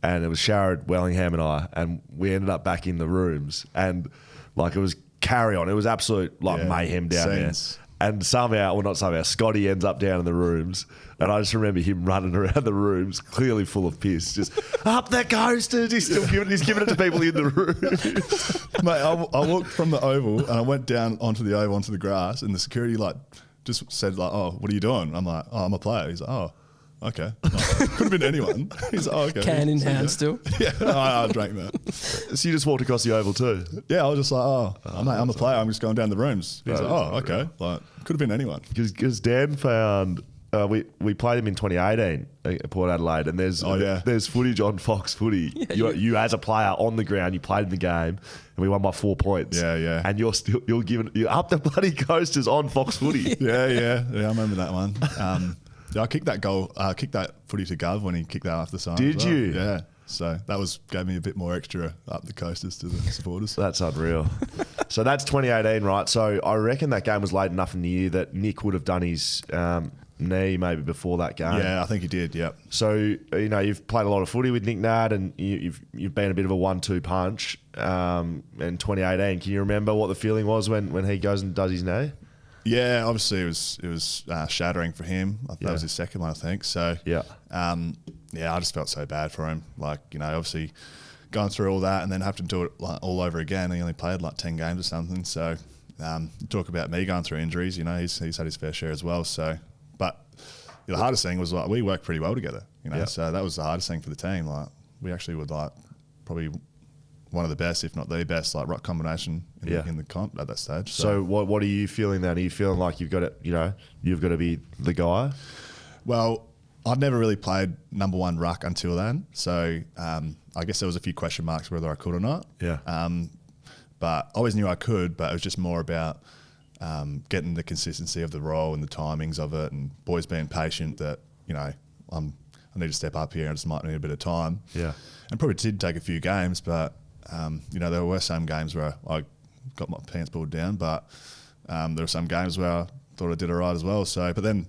[SPEAKER 1] and it was Sharrod, Wellingham, and we ended up back in the rooms, and like it was carry on. It was absolute like
[SPEAKER 3] Yeah,
[SPEAKER 1] mayhem down
[SPEAKER 3] scenes.
[SPEAKER 1] there. And somehow, well, not somehow, Scotty ends up down in the rooms. And I just remember him running around the rooms, clearly full of piss, just up the coasters. He's giving it to people in the room.
[SPEAKER 3] mate, I walked from the oval and I went down onto the oval, onto the grass, and the security like just said like, "Oh, what are you doing?" I'm like, "Oh, I'm a player." He's like, "Oh, okay." Like, could have been anyone. He's like, "Oh, okay."
[SPEAKER 2] can in
[SPEAKER 3] So,
[SPEAKER 2] hand
[SPEAKER 3] yeah.
[SPEAKER 2] still.
[SPEAKER 3] Yeah, I drank that.
[SPEAKER 1] So you just walked across the oval too.
[SPEAKER 3] Yeah, I was just like, "Oh, mate, I'm a player. I'm just going down the rooms." He's like, "Oh,
[SPEAKER 1] That's
[SPEAKER 3] okay." Like, could have been anyone.
[SPEAKER 1] Because Dan found we played him in 2018 at Port Adelaide, and there's footage on Fox Footy. You as a player on the ground, you played in the game, and we won by 4 points.
[SPEAKER 3] Yeah, yeah.
[SPEAKER 1] And you're up the bloody coasters on Fox Footy.
[SPEAKER 3] Yeah, I remember that one. Yeah, I kicked that goal. Kicked that footy to Gov when he kicked that off the side.
[SPEAKER 1] Did
[SPEAKER 3] as well.
[SPEAKER 1] you?
[SPEAKER 3] Yeah. So that gave me a bit more extra up the coasters to the supporters.
[SPEAKER 1] That's unreal. So that's 2018, right? So I reckon that game was late enough in the year that Nick would have done his knee maybe before that game.
[SPEAKER 3] Yeah, I think he did. Yep.
[SPEAKER 1] So you've played a lot of footy with Nick Nat, and you've been a bit of a 1-2 punch. In 2018, can you remember what the feeling was when he goes and does his knee?
[SPEAKER 3] Yeah, obviously it was shattering for him. That
[SPEAKER 1] Yeah.
[SPEAKER 3] was his second one, I think. So
[SPEAKER 1] Yeah.
[SPEAKER 3] I just felt so bad for him. Like, obviously going through all that and then have to do it like all over again. He only played like 10 games or something. So talk about me going through injuries. He's had his fair share as well. So, but the hardest thing was like we worked pretty well together.
[SPEAKER 1] Yeah.
[SPEAKER 3] So that was the hardest thing for the team. Like we actually were like probably one of the best, if not the best, like rock combination in the comp at that stage.
[SPEAKER 1] So what are you feeling then? Are you feeling like you've got to be the guy?
[SPEAKER 3] Well, I'd never really played number one ruck until then. So I guess there was a few question marks whether I could or not.
[SPEAKER 1] Yeah.
[SPEAKER 3] But I always knew I could, but it was just more about getting the consistency of the role and the timings of it, and boys being patient that, I need to step up here and just might need a bit of time.
[SPEAKER 1] Yeah.
[SPEAKER 3] And probably did take a few games, but, there were some games where I got my pants pulled down, but there were some games where I thought I did all right as well. So, but then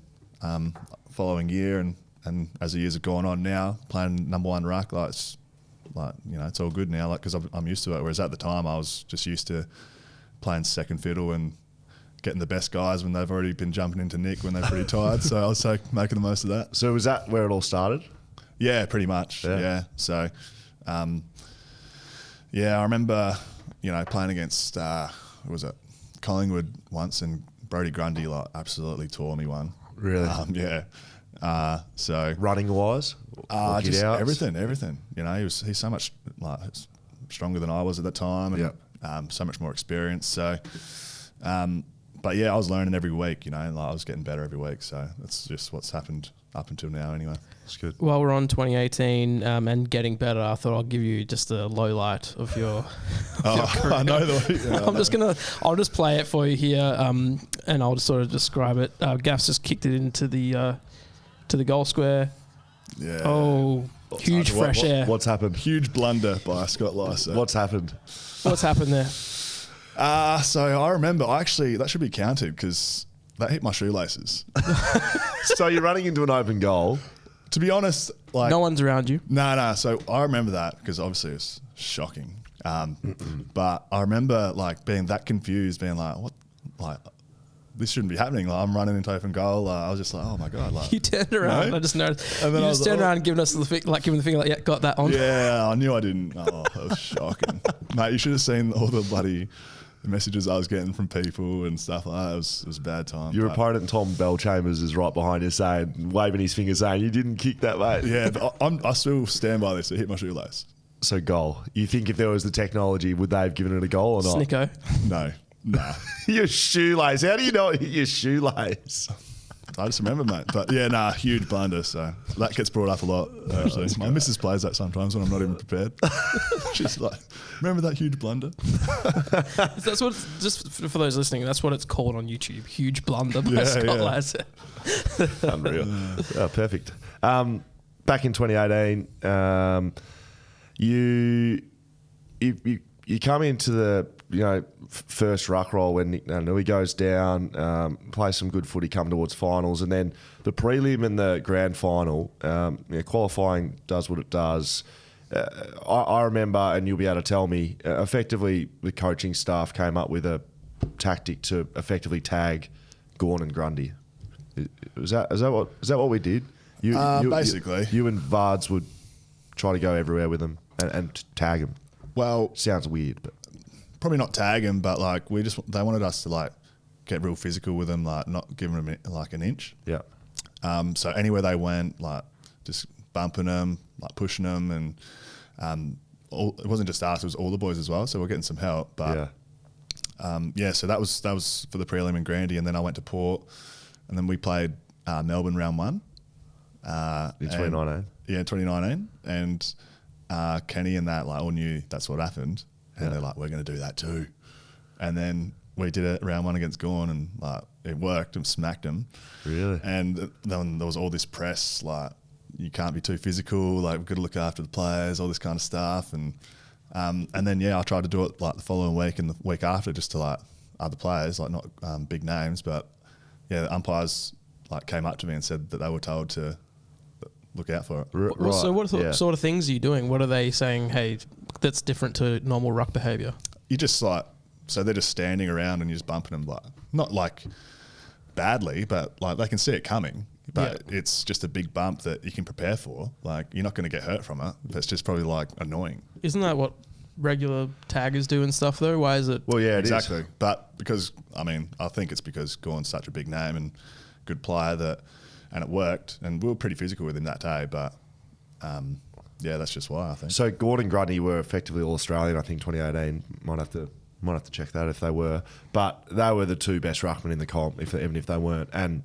[SPEAKER 3] following year and as the years have gone on now, playing number one ruck, it's all good now, because I'm used to it. Whereas at the time, I was just used to playing second fiddle and getting the best guys when they've already been jumping into Nick when they're pretty tired. So I was making the most of that.
[SPEAKER 1] So was that where it all started?
[SPEAKER 3] Yeah, pretty much. Yeah. So, I remember, playing against, Collingwood once, and Brodie Grundy absolutely tore me one.
[SPEAKER 1] Really?
[SPEAKER 3] So
[SPEAKER 1] Running wise? Or
[SPEAKER 3] just
[SPEAKER 1] get-outs?
[SPEAKER 3] everything. He's so much stronger than I was at that time, and
[SPEAKER 1] Yep.
[SPEAKER 3] so much more experience. So, but yeah, I was learning every week. I was getting better every week. So that's just what's happened up until now, anyway.
[SPEAKER 1] That's good.
[SPEAKER 2] While we're on 2018 and getting better, I thought I'll give you just a low light of your.
[SPEAKER 3] I know the.
[SPEAKER 2] I'll just play it for you here, and I'll just sort of describe it. Gaff's just kicked it into the goal square.
[SPEAKER 3] Yeah.
[SPEAKER 2] Oh, huge fresh air.
[SPEAKER 1] What's happened?
[SPEAKER 3] Huge blunder by Scott Lyser.
[SPEAKER 1] What's happened?
[SPEAKER 2] What's happened there?
[SPEAKER 3] So I remember, that should be counted because that hit my shoelaces.
[SPEAKER 1] So you're running into an open goal.
[SPEAKER 3] To be honest, like
[SPEAKER 2] No one's around you.
[SPEAKER 3] no. So I remember that because obviously it's shocking. But I remember like being that confused, being like, what, like this shouldn't be happening. Like I'm running into open goal. I was just like, oh my god, like
[SPEAKER 2] You turned around.
[SPEAKER 3] No?
[SPEAKER 2] I just noticed.
[SPEAKER 3] And then
[SPEAKER 2] You
[SPEAKER 3] I
[SPEAKER 2] just
[SPEAKER 3] was
[SPEAKER 2] turned
[SPEAKER 3] like,
[SPEAKER 2] around and giving us giving the finger, like, yeah, got that on.
[SPEAKER 3] yeah, I knew I didn't. Oh, that was shocking, mate. You should have seen all the bloody messages I was getting from people and stuff like that. It was a bad time.
[SPEAKER 1] Your
[SPEAKER 3] but-
[SPEAKER 1] opponent, Tom Bell Chambers, is right behind you saying, waving his finger saying, you didn't kick that, mate.
[SPEAKER 3] Yeah, but I still stand by this. It hit my shoelace.
[SPEAKER 1] So goal. You think if there was the technology, would they have given it a goal or not?
[SPEAKER 2] Snicko.
[SPEAKER 3] No, nah.
[SPEAKER 1] Your shoelace. How do you not hit your shoelace?
[SPEAKER 3] I just remember, mate. But yeah, nah, huge blunder. So that gets brought up a lot. Actually, my missus plays that sometimes when I'm not even prepared. She's like, "Remember that huge blunder?"
[SPEAKER 2] That's what. Just for those listening, that's what it's called on YouTube. Huge blunder by
[SPEAKER 3] Yeah,
[SPEAKER 2] Scott
[SPEAKER 3] yeah.
[SPEAKER 2] Lassett.
[SPEAKER 1] Unreal. Oh, perfect. Back in 2018, you come into the first ruck role when Nick Nui goes down, play some good footy, come towards finals, and then the prelim and the grand final. Qualifying does what it does. I remember, and you'll be able to tell me, effectively the coaching staff came up with a tactic to effectively tag Gawn and Grundy. Is that what we did?
[SPEAKER 3] Basically.
[SPEAKER 1] you and Vards would try to go everywhere with them and tag them.
[SPEAKER 3] Well,
[SPEAKER 1] Sounds weird, but
[SPEAKER 3] probably not tag him, but like they wanted us to like get real physical with them, like not give them like an inch.
[SPEAKER 1] yeah.
[SPEAKER 3] So anywhere they went, like just bumping them, like pushing them, and it wasn't just us; it was all the boys as well. So we're getting some help. But
[SPEAKER 1] Yeah.
[SPEAKER 3] so that was for the prelim and Grandy, and then I went to Port, and then we played Melbourne round one.
[SPEAKER 1] In 2019.
[SPEAKER 3] Yeah, 2019, and Kenny and that like all knew that's what happened, and they're like, we're going to do that too, and then we did it round one against Gawn, and like it worked and smacked them.
[SPEAKER 1] Really?
[SPEAKER 3] And then there was all this press like you can't be too physical, like we've got to look after the players, all this kind of stuff, and then I tried to do it like the following week and the week after just to like other players, like not big names, but yeah, the umpires like came up to me and said that they were told to look out for it.
[SPEAKER 2] Well, so what
[SPEAKER 1] yeah.
[SPEAKER 2] sort of things are you doing? What are they saying? Hey, that's different to normal ruck behaviour.
[SPEAKER 3] You just like, so they're just standing around and you're just bumping them, like not like badly, but like they can see it coming. But it's just a big bump that you can prepare for. Like you're not going to get hurt from it. It's just probably like annoying.
[SPEAKER 2] Isn't that what regular taggers do and stuff though? Why is it?
[SPEAKER 1] Well, yeah, it is.
[SPEAKER 3] Exactly. But because I think it's because Gawn's such a big name and good player and it worked, and we were pretty physical with him that day. But yeah, that's just why I think.
[SPEAKER 1] So Gordon Grundy were effectively all Australian. I think 2018. Might have to check that if they were, but they were the two best ruckmen in the comp, even if they weren't. And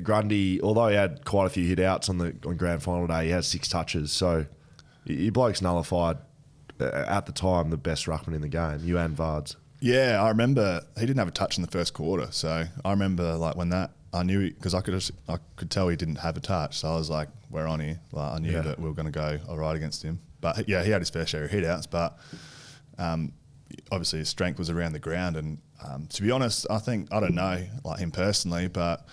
[SPEAKER 1] Grundy, although he had quite a few hit outs on grand final day, he had 6 touches. So your bloke's nullified at the time the best ruckman in the game. You and Vards.
[SPEAKER 3] Yeah, I remember he didn't have a touch in the first quarter. So I remember like when that I knew because I could tell he didn't have a touch. So I was like, we're on here. Like I knew that we were going to go all right against him. But yeah, he had his fair share of hit outs, but obviously his strength was around the ground. And to be honest, I don't know like him personally, but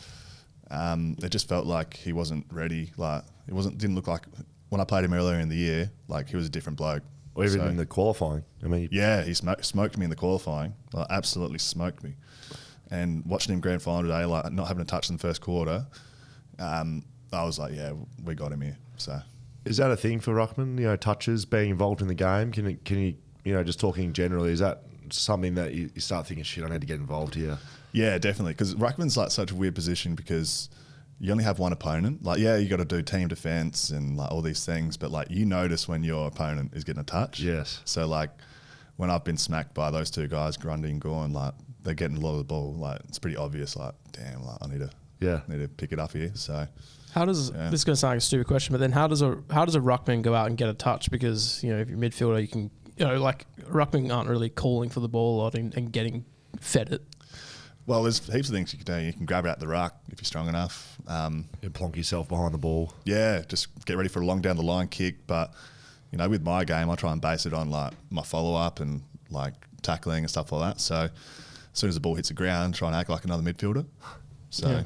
[SPEAKER 3] it just felt like he wasn't ready. Like didn't look like when I played him earlier in the year, like he was a different bloke.
[SPEAKER 1] Or even in the qualifying. I mean,
[SPEAKER 3] yeah, he smoked me in the qualifying. Like, absolutely smoked me. And watching him grand final today, like not having a touch in the first quarter, I was like, yeah, we got him here. So,
[SPEAKER 1] is that a thing for ruckman? Touches, being involved in the game. Can you just talking generally, is that something that you start thinking, shit, I need to get involved here?
[SPEAKER 3] Yeah, definitely. Because ruckman's like such a weird position because you only have one opponent. Like, yeah, you got to do team defense and like all these things, but like you notice when your opponent is getting a touch.
[SPEAKER 1] Yes.
[SPEAKER 3] So like when I've been smacked by those two guys, Grundy and Gawn, like they're getting a lot of the ball. Like it's pretty obvious. Like, damn, like I need to pick it up here. So
[SPEAKER 2] How does this is going to sound like a stupid question, but then how does a ruckman go out and get a touch? Because if you're midfielder, you can like ruckmen aren't really calling for the ball a lot and getting fed it.
[SPEAKER 3] Well, there's heaps of things you can do. You can grab it out the ruck if you're strong enough.
[SPEAKER 1] You plonk yourself behind the ball.
[SPEAKER 3] Yeah, just get ready for a long down the line kick. But with my game, I try and base it on like my follow up and like tackling and stuff like that. So as soon as the ball hits the ground, try and act like another midfielder. So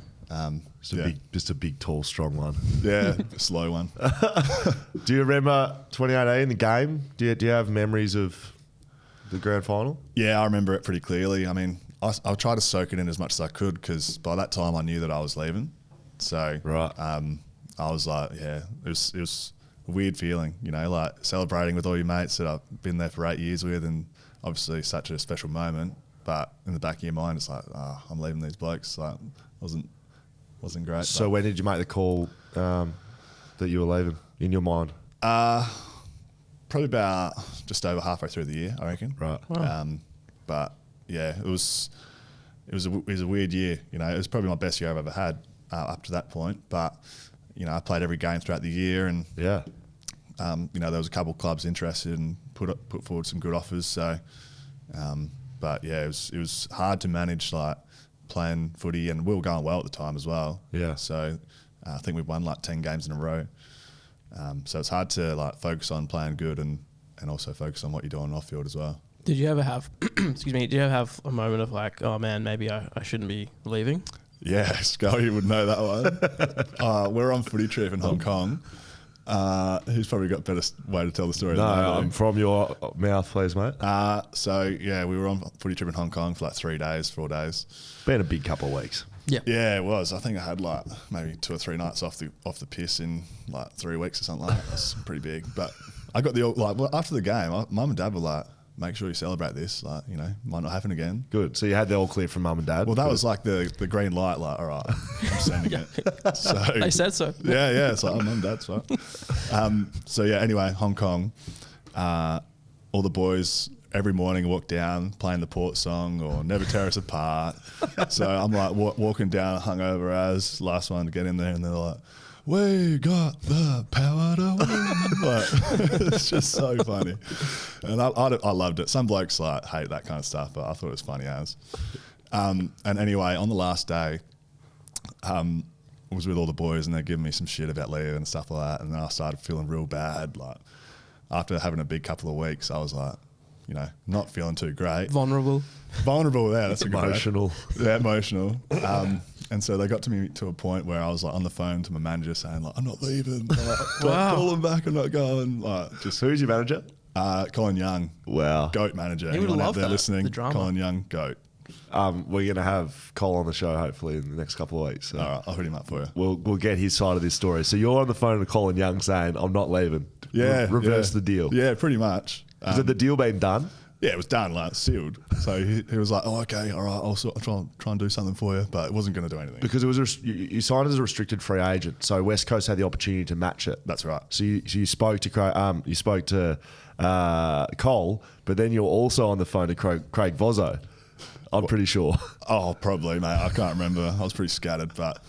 [SPEAKER 1] Just a big, tall, strong one.
[SPEAKER 3] Yeah, a slow one.
[SPEAKER 1] Do you remember 2018, the game? Do you have memories of the grand final?
[SPEAKER 3] Yeah, I remember it pretty clearly. I mean, I'll try to soak it in as much as I could because by that time I knew that I was leaving. So
[SPEAKER 1] Right.
[SPEAKER 3] I was like, yeah, it was a weird feeling, you know, like celebrating with all your mates that I've been there for 8 years with, and obviously such a special moment. But in the back of your mind, it's like, I'm leaving these blokes. Like, wasn't great.
[SPEAKER 1] So when did you make the call that you were leaving in your mind?
[SPEAKER 3] Probably about just over halfway through the year, I reckon.
[SPEAKER 1] Right.
[SPEAKER 3] But yeah, it was a weird year. You know, it was probably my best year I've ever had up to that point. But you know, I played every game throughout the year, and
[SPEAKER 1] Yeah.
[SPEAKER 3] you know, there was a couple of clubs interested and put forward some good offers. So, but yeah, it was hard to manage like playing footy, and we were going well at the time as well.
[SPEAKER 1] Yeah.
[SPEAKER 3] So I think we've won like 10 games in a row. So it's hard to like focus on playing good and also focus on what you're doing off field as well.
[SPEAKER 2] Did you ever have, excuse me, did you ever have a moment of like, oh man, maybe I shouldn't be leaving?
[SPEAKER 3] Yeah, Scully would know that one. We're on footy trip in Hong Kong. Who's probably got a better way to tell the story
[SPEAKER 1] No,
[SPEAKER 3] than I do.
[SPEAKER 1] from your mouth, please, mate.
[SPEAKER 3] So yeah, we were on footy trip in Hong Kong for like 4 days.
[SPEAKER 1] Been a big couple of weeks.
[SPEAKER 2] Yeah.
[SPEAKER 3] Yeah, it was. I think I had like maybe 2 or 3 nights off the piss in like 3 weeks or something like that. That's pretty big. But I got after the game, Mum and Dad were like, make sure you celebrate this. Like, you know, might not happen again.
[SPEAKER 1] Good. So you had the all clear from mum and dad.
[SPEAKER 3] Well, that
[SPEAKER 1] Good.
[SPEAKER 3] was like the green light. Like, all right, I'm sending it. So
[SPEAKER 2] They said so.
[SPEAKER 3] yeah. It's like, oh, Mum, Dad's fine. So yeah. Anyway, Hong Kong. All the boys every morning walk down playing the Port song or Never Tear Us Apart. So I'm like walking down hungover as last one to get in there, and they're like, "We got the power to win." Like, it's just so funny, and I loved it. Some blokes like hate that kind of stuff, but I thought it was funny as. And anyway, on the last day, I was with all the boys, and they're giving me some shit about Leo and stuff like that, and then I started feeling real bad. Like after having a big couple of weeks, I was like, you know, not feeling too great.
[SPEAKER 2] Vulnerable.
[SPEAKER 3] Vulnerable, yeah, that's a good word.
[SPEAKER 1] Emotional.
[SPEAKER 3] Yeah, emotional. And so they got to me to a point where I was like on the phone to my manager saying like, I'm not leaving. Like, don't
[SPEAKER 2] Wow.
[SPEAKER 3] call him back, I'm not going. Like, just
[SPEAKER 1] Who's your manager?
[SPEAKER 3] Colin Young,
[SPEAKER 1] Wow.
[SPEAKER 3] GOAT manager.
[SPEAKER 2] He would
[SPEAKER 3] Anyone out
[SPEAKER 2] love
[SPEAKER 3] there
[SPEAKER 2] that,
[SPEAKER 3] listening,
[SPEAKER 2] the drama.
[SPEAKER 3] Colin Young, GOAT.
[SPEAKER 1] We're going to have Cole on the show hopefully in the next couple of weeks. So
[SPEAKER 3] All right, I'll hit him up for you.
[SPEAKER 1] we'll get his side of this story. So you're on the phone to Colin Young saying, I'm not leaving.
[SPEAKER 3] Yeah.
[SPEAKER 1] Reverse
[SPEAKER 3] yeah.
[SPEAKER 1] the deal.
[SPEAKER 3] Yeah, pretty much.
[SPEAKER 1] Is it the deal been done?
[SPEAKER 3] Yeah, it was done, like sealed. So he was like, "Oh, okay, all right, I'll try and do something for you," but it wasn't going to do anything.
[SPEAKER 1] Because it was you signed as a restricted free agent, so West Coast had the opportunity to match it.
[SPEAKER 3] That's right.
[SPEAKER 1] So you spoke to Cole, but then you're also on the phone to Craig Vozzo. I'm pretty sure.
[SPEAKER 3] Oh, probably, mate. I can't remember. I was pretty scattered, but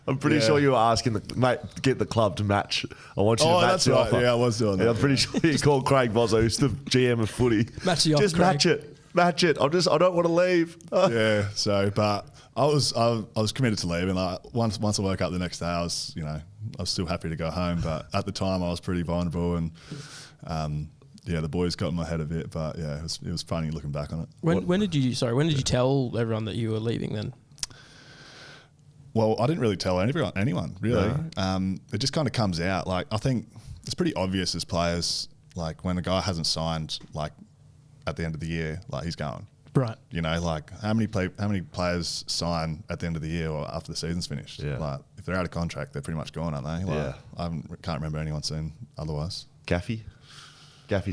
[SPEAKER 1] I'm pretty
[SPEAKER 3] Yeah.
[SPEAKER 1] sure you were asking get the club to match. I want you to match
[SPEAKER 3] that's
[SPEAKER 1] the
[SPEAKER 3] right.
[SPEAKER 1] offer.
[SPEAKER 3] Yeah, I was doing that.
[SPEAKER 1] And I'm pretty sure you called Craig Vozzo, who's the GM of footy.
[SPEAKER 2] Match the offer,
[SPEAKER 1] Just
[SPEAKER 2] Craig.
[SPEAKER 1] match it. I don't want to leave.
[SPEAKER 3] Yeah. So, but I was committed to leaving. Like once I woke up the next day, I was still happy to go home. But at the time, I was pretty vulnerable, and yeah, the boys got in my head a bit. But yeah, it was funny looking back on it.
[SPEAKER 2] When did you tell everyone that you were leaving then?
[SPEAKER 3] Well, I didn't really tell anyone really. It just kind of comes out. Like I think it's pretty obvious as players. Like when a guy hasn't signed, like at the end of the year, like he's going.
[SPEAKER 2] Right.
[SPEAKER 3] You know, like how many players sign at the end of the year or after the season's finished?
[SPEAKER 1] Yeah.
[SPEAKER 3] Like if they're out of contract, they're pretty much gone, aren't they? Like,
[SPEAKER 1] Yeah.
[SPEAKER 3] I can't remember anyone saying otherwise.
[SPEAKER 1] Gaffy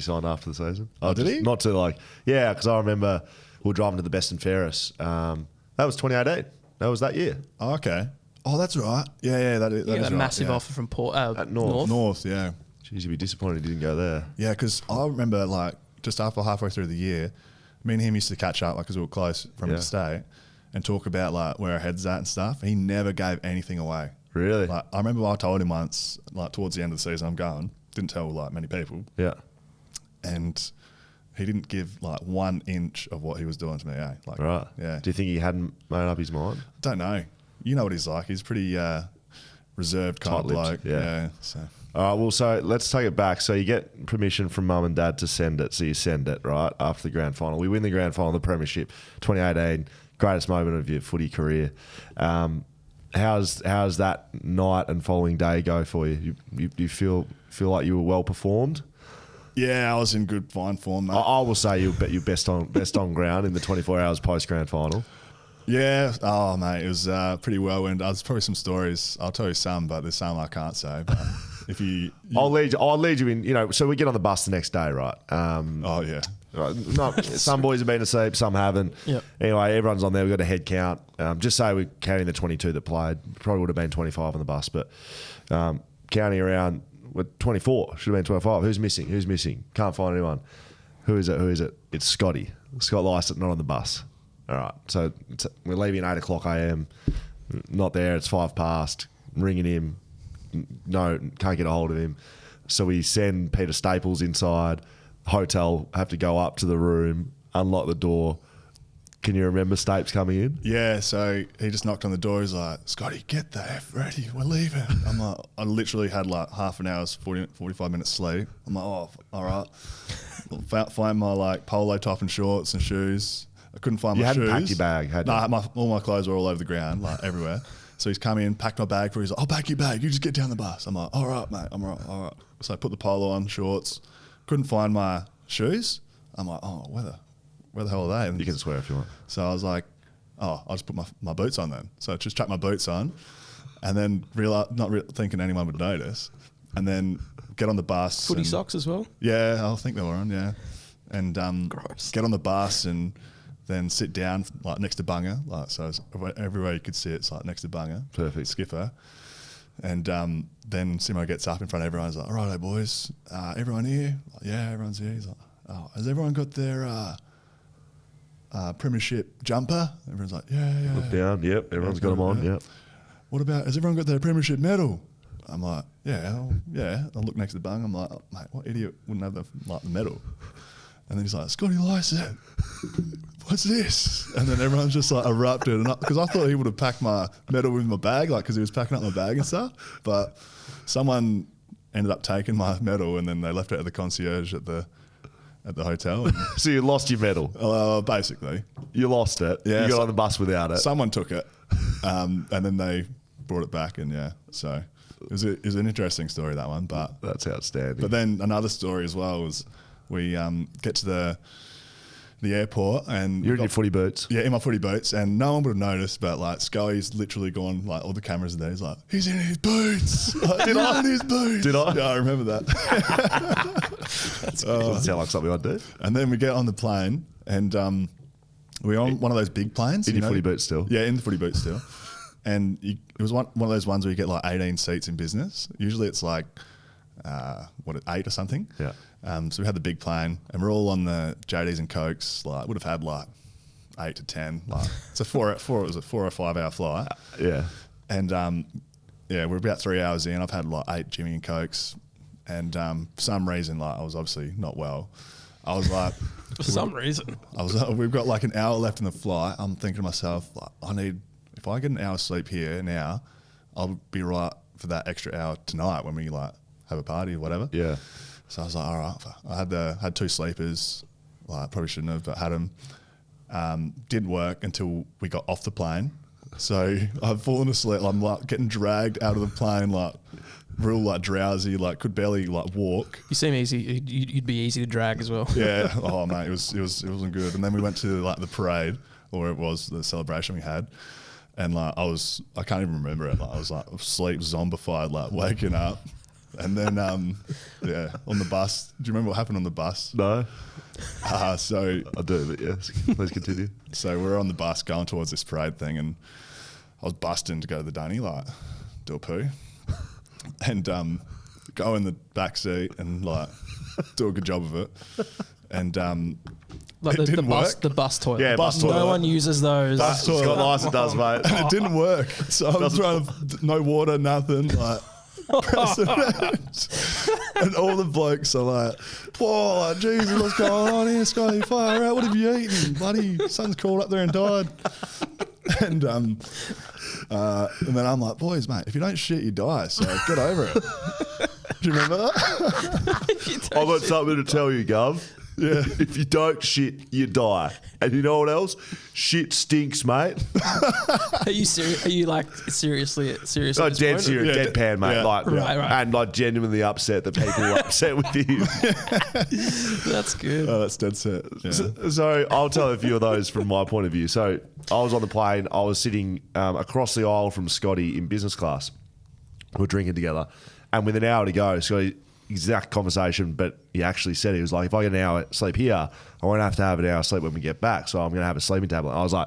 [SPEAKER 1] signed after the season.
[SPEAKER 3] Oh, did he?
[SPEAKER 1] Not to because I remember we were driving to the Best and Fairest. That was 2018. That was that year.
[SPEAKER 3] Oh, okay. Oh, that's right. Yeah, that is
[SPEAKER 2] You got
[SPEAKER 3] right.
[SPEAKER 2] a massive
[SPEAKER 3] yeah.
[SPEAKER 2] offer from
[SPEAKER 1] At North.
[SPEAKER 3] North, yeah.
[SPEAKER 1] Jeez, you'd be disappointed he didn't go there.
[SPEAKER 3] Yeah, because I remember like just after halfway through the year, me and him used to catch up because we were close from
[SPEAKER 1] Yeah.
[SPEAKER 3] the state and talk about like where our heads at and stuff. He never gave anything away.
[SPEAKER 1] Really?
[SPEAKER 3] Like I remember I told him once, like towards the end of the season, I'm going. Didn't tell like many people,
[SPEAKER 1] Yeah.
[SPEAKER 3] and he didn't give like 1 inch of what he was doing to me. Like,
[SPEAKER 1] Right.
[SPEAKER 3] Yeah.
[SPEAKER 1] Do you think he hadn't made up his mind?
[SPEAKER 3] Don't know. You know what he's like. He's pretty reserved kind of
[SPEAKER 1] Tight-lipped,
[SPEAKER 3] bloke.
[SPEAKER 1] yeah.
[SPEAKER 3] So
[SPEAKER 1] All right, well, so let's take it back. So you get permission from mum and dad to send it. So you send it, right, after the grand final. We win the grand final, the premiership, 2018, greatest moment of your footy career. how's that night and following day go for you? You feel like you were well performed?
[SPEAKER 3] Yeah, I was in good fine form, mate.
[SPEAKER 1] I will say you best on ground in the 24 hours post grand final.
[SPEAKER 3] Yeah. Oh, mate, it was pretty whirlwind. There's probably some stories. I'll tell you some, but there's some I can't say. But if you
[SPEAKER 1] I'll lead you in. You know, so we get on the bus the next day, right?
[SPEAKER 3] oh yeah.
[SPEAKER 1] Right, no, some boys have been asleep, some haven't.
[SPEAKER 2] Yep.
[SPEAKER 1] Anyway, everyone's on there. We've got a head count. Just say we're counting the 22 that played. Probably would have been 25 on the bus, but counting around, 24. Should have been 25. Who's missing? Can't find anyone. Who is it? It's Scotty. Scott Lysett, not on the bus. All right. So we're leaving at 8 o'clock a.m. Not there. It's 5 past. Ringing him. No, can't get a hold of him. So we send Peter Staples inside. Hotel, have to go up to the room, unlock the door. Can you remember Stapes coming in?
[SPEAKER 3] Yeah, so he just knocked on the door. He's like, Scotty, get the F ready. We're leaving. I'm like, I literally had like half an hour's 45 minutes sleep. I'm like, oh, all right. Find my like polo top and shorts and shoes. I couldn't find
[SPEAKER 1] You
[SPEAKER 3] my
[SPEAKER 1] hadn't
[SPEAKER 3] shoes.
[SPEAKER 1] packed your bag, had you?
[SPEAKER 3] No, all my clothes were all over the ground, like everywhere. So he's come in, packed my bag for. He's like, I'll pack your bag. You just get down the bus. I'm like, all right, mate. I'm all right. So I put the polo on, shorts. Couldn't find my shoes. I'm like, oh, where the hell are they? And
[SPEAKER 1] You can swear if you want.
[SPEAKER 3] so I was like, oh, I'll just put my boots on then. So I just chucked my boots on, and then thinking anyone would notice, and then get on the bus.
[SPEAKER 2] Footy
[SPEAKER 3] and-
[SPEAKER 2] socks as well.
[SPEAKER 3] Yeah, I think they were on. Yeah, and
[SPEAKER 2] Gross.
[SPEAKER 3] get on the bus and then sit down like next to Bunga, like so it's everywhere you could sit, it's like next to Bunga.
[SPEAKER 1] Perfect.
[SPEAKER 3] Skipper. And then Simo gets up in front of everyone. He's like, all right, boys, everyone here? Like, yeah, everyone's here. He's like, oh, has everyone got their premiership jumper? Everyone's like, yeah.
[SPEAKER 1] Look down. Yep. Everyone's got them on. Yep.
[SPEAKER 3] What about, has everyone got their premiership medal? I'm like, yeah. I look next to Bung. I'm like, oh, mate, what idiot wouldn't have the medal? And then he's like, Scotty Lysett, what's this? And then everyone's just like erupted. Because I thought he would have packed my medal with my bag, like because he was packing up my bag and stuff. But someone ended up taking my medal and then they left it at the concierge at the hotel. And,
[SPEAKER 1] So you lost your medal.
[SPEAKER 3] basically.
[SPEAKER 1] You lost it.
[SPEAKER 3] Yeah,
[SPEAKER 1] You got
[SPEAKER 3] so-
[SPEAKER 1] on the bus without it.
[SPEAKER 3] Someone took it, and then they brought it back, and yeah, so it was an interesting story, that one. But
[SPEAKER 1] That's outstanding.
[SPEAKER 3] then another story as well was we get to the airport, and
[SPEAKER 1] You're in your footy boots.
[SPEAKER 3] yeah, in my footy boots, and no one would have noticed, but like Scully's literally gone, like all the cameras are there. He's like, he's in his boots. Like, he's in his boots.
[SPEAKER 1] Did I?
[SPEAKER 3] Yeah, I remember that.
[SPEAKER 1] Doesn't sound like something I'd do.
[SPEAKER 3] And then we get on the plane, and we're on one of those big planes.
[SPEAKER 1] In
[SPEAKER 3] you
[SPEAKER 1] your
[SPEAKER 3] know?
[SPEAKER 1] footy boots still.
[SPEAKER 3] Yeah, in the footy boots still. And it was one of those ones where you get like 18 seats in business. Usually it's like, 8 or something.
[SPEAKER 1] Yeah.
[SPEAKER 3] So we had the big plane, and we're all on the JDs and Cokes. Like, would have had like 8 to 10. Like, it's it was a 4 or 5 hour flight.
[SPEAKER 1] Yeah.
[SPEAKER 3] And we're about 3 hours in. I've had like 8 Jimmy and Cokes, and for some reason, like I was obviously not well. I was like,
[SPEAKER 2] For some reason.
[SPEAKER 3] we've got like an hour left in the flight. I'm thinking to myself, like, if I get an hour's sleep here now, I'll be right for that extra hour tonight when we like have a party or whatever.
[SPEAKER 1] Yeah.
[SPEAKER 3] So I was like, all right. I had 2 sleepers. Like, probably shouldn't have, but had them. Didn't work until we got off the plane. So I've fallen asleep. I'm like getting dragged out of the plane, like real like drowsy, like could barely like walk.
[SPEAKER 2] You seem easy. You'd be easy to drag as well.
[SPEAKER 3] Yeah. Oh mate, it wasn't good. And then we went to like the parade, or it was the celebration we had. And like I can't even remember it. Like I was like asleep, zombified, like waking up. And then on the bus. Do you remember what happened on the bus?
[SPEAKER 1] No.
[SPEAKER 3] So
[SPEAKER 1] I do, but yes. Please continue.
[SPEAKER 3] So we're on the bus going towards this parade thing, and I was busting to go to the dunny, like do a poo, and go in the back seat and like do a good job of it, and
[SPEAKER 2] Like
[SPEAKER 3] it
[SPEAKER 2] the
[SPEAKER 3] didn't
[SPEAKER 2] bus,
[SPEAKER 3] work.
[SPEAKER 2] the bus toilet.
[SPEAKER 1] Yeah, bus toilet.
[SPEAKER 2] No one uses those.
[SPEAKER 1] Scott Lysett does, mate.
[SPEAKER 3] and it didn't work. So I was trying to no water, nothing, like. pressing it. And all the blokes are like, whoa, like, Jesus, what's going on here, Scotty? Fire out, what have you eaten? Bloody son's crawled up there and died. And then I'm like, boys, mate, if you don't shit, you die, so get over it. Do you remember that?
[SPEAKER 1] I've got something to tell you, Gov.
[SPEAKER 3] Yeah.
[SPEAKER 1] If you don't shit, you die. And you know what else? Shit stinks, mate.
[SPEAKER 2] Are you serious? Are you like seriously?
[SPEAKER 1] Oh,
[SPEAKER 2] at this
[SPEAKER 1] dead
[SPEAKER 2] point?
[SPEAKER 1] serious,
[SPEAKER 3] Yeah,
[SPEAKER 1] deadpan, mate.
[SPEAKER 3] yeah.
[SPEAKER 1] Like,
[SPEAKER 2] Right.
[SPEAKER 1] and like genuinely upset that people were upset with you.
[SPEAKER 2] That's good.
[SPEAKER 3] Oh, that's dead set. Yeah.
[SPEAKER 1] So I'll tell a few of those from my point of view. So I was on the plane. I was sitting across the aisle from Scotty in business class. We were drinking together, and with an hour to go, Scotty, exact conversation, but he actually said, he was like, if I get an hour sleep here, I won't have to have an hour sleep when we get back, so I'm going to have a sleeping tablet. I was like,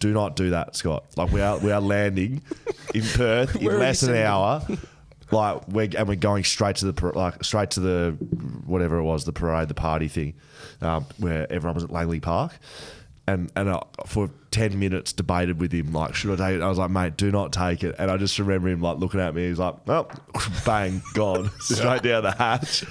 [SPEAKER 1] do not do that, Scott. Like, we are landing in Perth in
[SPEAKER 2] Where are
[SPEAKER 1] less
[SPEAKER 2] you
[SPEAKER 1] than an
[SPEAKER 2] sitting?
[SPEAKER 1] hour. Like, we're going straight to the whatever it was, the parade, the party thing, where everyone was at Langley Park. And for 10 minutes debated with him, like, should I take it? I was like, mate, do not take it. And I just remember him like looking at me. He's like, oh, bang, gone, straight down the hatch.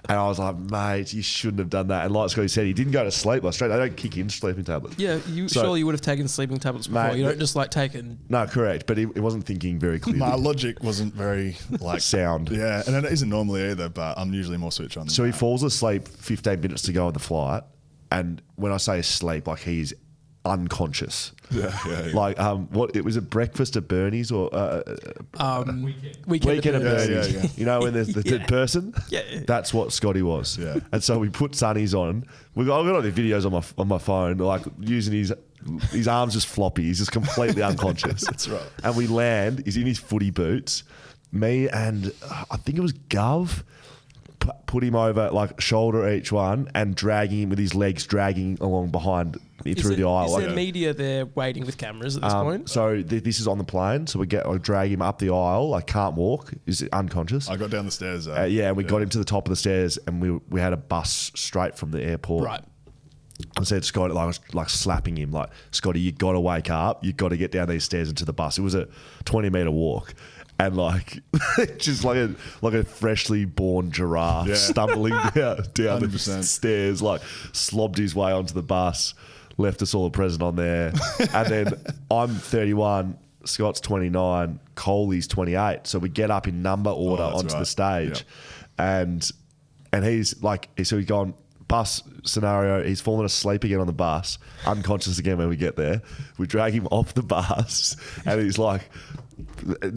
[SPEAKER 1] And I was like, mate, you shouldn't have done that. And like Scotty said, he didn't go to sleep. Like, straight, they don't kick in sleeping tablets.
[SPEAKER 2] Yeah,
[SPEAKER 1] So-
[SPEAKER 2] surely you would have taken sleeping tablets before.
[SPEAKER 1] Mate,
[SPEAKER 2] you don't just like take it. And,
[SPEAKER 1] No, correct. But he wasn't thinking very clearly.
[SPEAKER 3] My logic wasn't very like
[SPEAKER 1] Sound.
[SPEAKER 3] Yeah, and it isn't normally either, but I'm usually more switch on. Than
[SPEAKER 1] So he
[SPEAKER 3] that.
[SPEAKER 1] falls asleep 15 minutes to go on the flight. And when I say asleep, like, he's unconscious.
[SPEAKER 3] Yeah.
[SPEAKER 1] Like, what it was a breakfast at Bernie's or weekend at
[SPEAKER 3] Yeah,
[SPEAKER 1] Bernie's.
[SPEAKER 3] yeah.
[SPEAKER 1] You know, when there's the dead person.
[SPEAKER 2] Yeah.
[SPEAKER 1] That's what Scotty was.
[SPEAKER 3] Yeah.
[SPEAKER 1] And so we put sunnies on. I've got all the videos on my phone, like using his arms just floppy. He's just completely unconscious.
[SPEAKER 3] That's right.
[SPEAKER 1] And we land. He's in his footy boots. Me and I think it was Gov put him over, like, shoulder each one, and dragging him with his legs dragging along behind me through the aisle.
[SPEAKER 2] Is
[SPEAKER 1] Like,
[SPEAKER 2] there media there waiting with cameras at this point?
[SPEAKER 1] so this is on the plane. So I drag him up the aisle. I can't walk. He's unconscious.
[SPEAKER 3] I got down the stairs.
[SPEAKER 1] Yeah, and we got him to the top of the stairs, and we had a bus straight from the airport.
[SPEAKER 2] Right.
[SPEAKER 1] I said, Scotty, like, I was like slapping him, like, Scotty, you got to wake up. You got to get down these stairs into the bus. It was a 20-meter walk. And like, just like a freshly born giraffe
[SPEAKER 3] Yeah.
[SPEAKER 1] stumbling down the
[SPEAKER 3] 100%.
[SPEAKER 1] stairs, like, slobbed his way onto the bus, left us all a present on there. And then I'm 31, Scott's 29, Coley's 28. So we get up in number order
[SPEAKER 3] that's
[SPEAKER 1] onto the
[SPEAKER 3] right.
[SPEAKER 1] stage, and he's like, so he's gone bus scenario. He's fallen asleep again on the bus, unconscious again when we get there. We drag him off the bus, and he's like,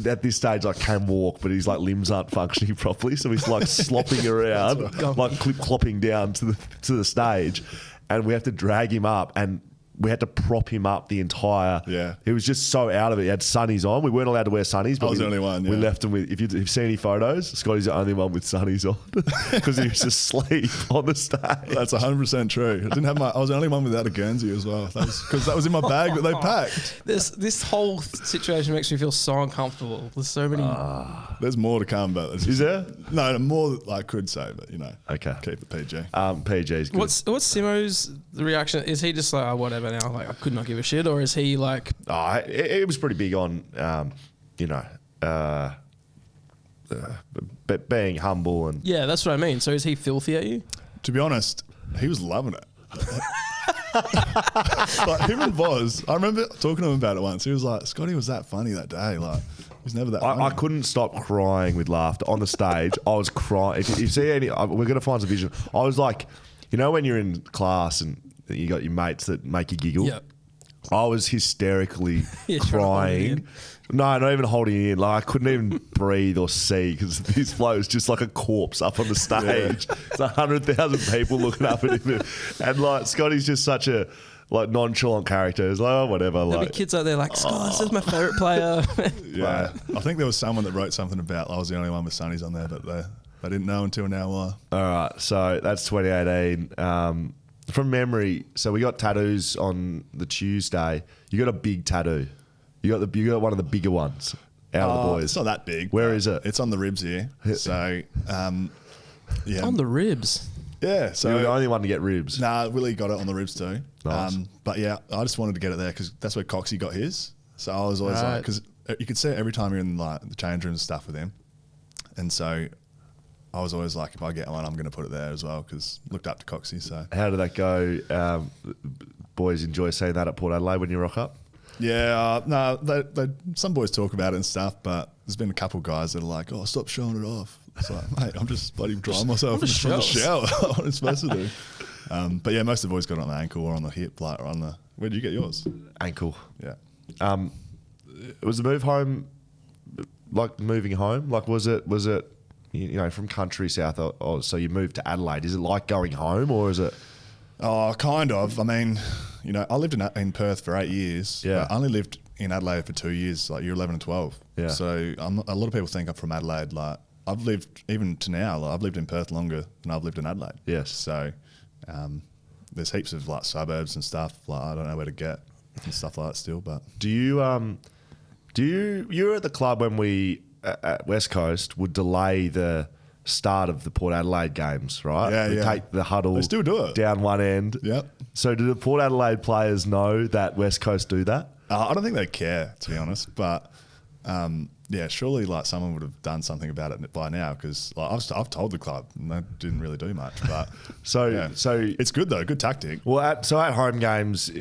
[SPEAKER 1] at this stage, like, can walk, but his like limbs aren't functioning properly, so he's like slopping around, like clopping down to the stage, and we have to drag him up, and we had to prop him up the entire.
[SPEAKER 3] Yeah.
[SPEAKER 1] He was just so out of it. He had sunnies on. We weren't allowed to wear sunnies, but
[SPEAKER 3] I was
[SPEAKER 1] we,
[SPEAKER 3] the only one,
[SPEAKER 1] we
[SPEAKER 3] yeah.
[SPEAKER 1] left him with. If you've seen any photos, Scotty's the only one with sunnies on because he was asleep on the stage.
[SPEAKER 3] That's 100% true. I didn't have I was the only one without a Guernsey as well. Because that was in my bag that they packed.
[SPEAKER 2] This whole situation makes me feel so uncomfortable. There's so many.
[SPEAKER 3] There's more to come, but
[SPEAKER 1] Is there?
[SPEAKER 3] No, more I could say, but
[SPEAKER 1] Okay.
[SPEAKER 3] keep it PG.
[SPEAKER 1] PG's good.
[SPEAKER 2] What's Simo's reaction? Is he just like, oh, whatever now? Like, I could not give a shit, or is he like,
[SPEAKER 1] It was pretty big on, being humble and.
[SPEAKER 2] yeah, that's what I mean. So is he filthy at you?
[SPEAKER 3] To be honest, he was loving it. Like, him and Voz, I remember talking to him about it once. He was like, Scotty was that funny that day. Like, he's never that funny.
[SPEAKER 1] I couldn't stop crying with laughter on the stage. I was crying. If you see any, we're going to find some vision. I was like, when you're in class and you got your mates that make you giggle.
[SPEAKER 2] Yeah.
[SPEAKER 1] I was hysterically
[SPEAKER 2] Yeah, trying to hold it
[SPEAKER 1] crying.
[SPEAKER 2] in.
[SPEAKER 1] No, not even holding it in. Like, I couldn't even breathe or see because his flow was just like a corpse up on the stage. It's 100,000 people looking up at him, and like Scotty's just such a like nonchalant character. It's like, oh, whatever.
[SPEAKER 2] There'll
[SPEAKER 1] Like,
[SPEAKER 2] be kids out there like, Scott, this is my favourite player.
[SPEAKER 3] Yeah. I think there was someone that wrote something about I was the only one with sunnies on there, but they didn't know until now why.
[SPEAKER 1] all right, so that's 2018. From memory, so we got tattoos on the Tuesday. You got a big tattoo. You got one of the bigger ones out of the boys.
[SPEAKER 3] It's not that big.
[SPEAKER 1] Where
[SPEAKER 3] but
[SPEAKER 1] is it?
[SPEAKER 3] It's on the ribs here. So, yeah.
[SPEAKER 2] On the ribs.
[SPEAKER 3] Yeah. So,
[SPEAKER 1] You're the only one to get ribs.
[SPEAKER 3] nah, Willie got it on the ribs too.
[SPEAKER 1] Nice.
[SPEAKER 3] But yeah, I just wanted to get it there because that's where Coxie got his. So I was always
[SPEAKER 2] Right.
[SPEAKER 3] like, because you could see it every time you're in like the change room and stuff with him. And so I was always like, if I get one, I'm going to put it there as well because looked up to Coxie. So
[SPEAKER 1] How did that go? Boys enjoy seeing that at Port Adelaide when you rock up?
[SPEAKER 3] yeah, no, some boys talk about it and stuff, but there's been a couple guys that are like, oh, stop showing it off. It's like, mate, I'm just bloody drying myself in
[SPEAKER 2] just
[SPEAKER 3] the shower. What am I supposed to do? But yeah, most of the boys got it on the ankle or on the hip, like or on the. Where did you get yours?
[SPEAKER 1] Ankle.
[SPEAKER 3] Yeah.
[SPEAKER 1] Was the move home like moving home? Like was it from country south? So you moved to Adelaide. Is it like going home or is it?
[SPEAKER 3] Oh, kind of. I mean, I lived in Perth for 8 years.
[SPEAKER 1] Yeah.
[SPEAKER 3] I only lived in Adelaide for 2 years, like year 11 and 12.
[SPEAKER 1] Yeah.
[SPEAKER 3] So a lot of people think I'm from Adelaide. Like I've lived even to now. Like, I've lived in Perth longer than I've lived in Adelaide.
[SPEAKER 1] Yes.
[SPEAKER 3] So there's heaps of like suburbs and stuff. Like I don't know where to get and stuff like that still. But
[SPEAKER 1] You were at the club when we at West Coast would delay the start of the Port Adelaide games, right?
[SPEAKER 3] Yeah,
[SPEAKER 1] We'd
[SPEAKER 3] yeah.
[SPEAKER 1] take the huddle.
[SPEAKER 3] They still do it.
[SPEAKER 1] Down one end.
[SPEAKER 3] Yep.
[SPEAKER 1] So do the Port Adelaide players know that West Coast do that?
[SPEAKER 3] I don't think they care, to be honest. But yeah, surely like someone would have done something about it by now because like, I've told the club and they didn't really do much. But
[SPEAKER 1] So
[SPEAKER 3] yeah. It's good though, good tactic.
[SPEAKER 1] well, at home games,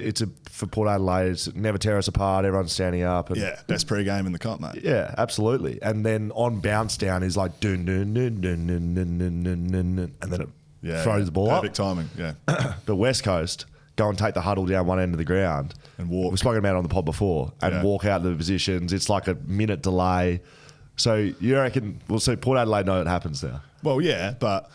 [SPEAKER 1] for Port Adelaide, it's never tear us apart. Everyone's standing up. And
[SPEAKER 3] Yeah, best pre-game in the comp, mate.
[SPEAKER 1] yeah, absolutely. And then on bounce down is like dun dun dun dun dun dun dun dun dun, and then it
[SPEAKER 3] Yeah,
[SPEAKER 1] throws
[SPEAKER 3] yeah.
[SPEAKER 1] the ball
[SPEAKER 3] Perfect
[SPEAKER 1] up.
[SPEAKER 3] timing, yeah.
[SPEAKER 1] But West Coast go and take the huddle down one end of the ground
[SPEAKER 3] And walk.
[SPEAKER 1] We've spoken about it on the pod before, and
[SPEAKER 3] Yeah.
[SPEAKER 1] walk out the positions. It's like a minute delay. So you reckon? Well, so Port Adelaide know it happens now.
[SPEAKER 3] Well, yeah, but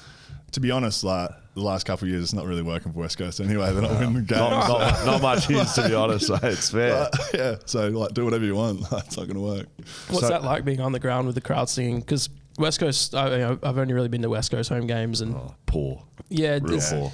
[SPEAKER 3] to be honest, like the last couple of years, it's not really working for West Coast anyway. They're not winning the game.
[SPEAKER 1] Not much is, to be honest. Mate. It's fair.
[SPEAKER 3] Yeah, so like do whatever you want. It's not going to work.
[SPEAKER 2] What's
[SPEAKER 1] So-
[SPEAKER 2] that like being on the ground with the crowd singing? Because West Coast, I've only really been to West Coast home games, and
[SPEAKER 1] Poor.
[SPEAKER 2] yeah,
[SPEAKER 1] Real
[SPEAKER 2] it's
[SPEAKER 1] poor.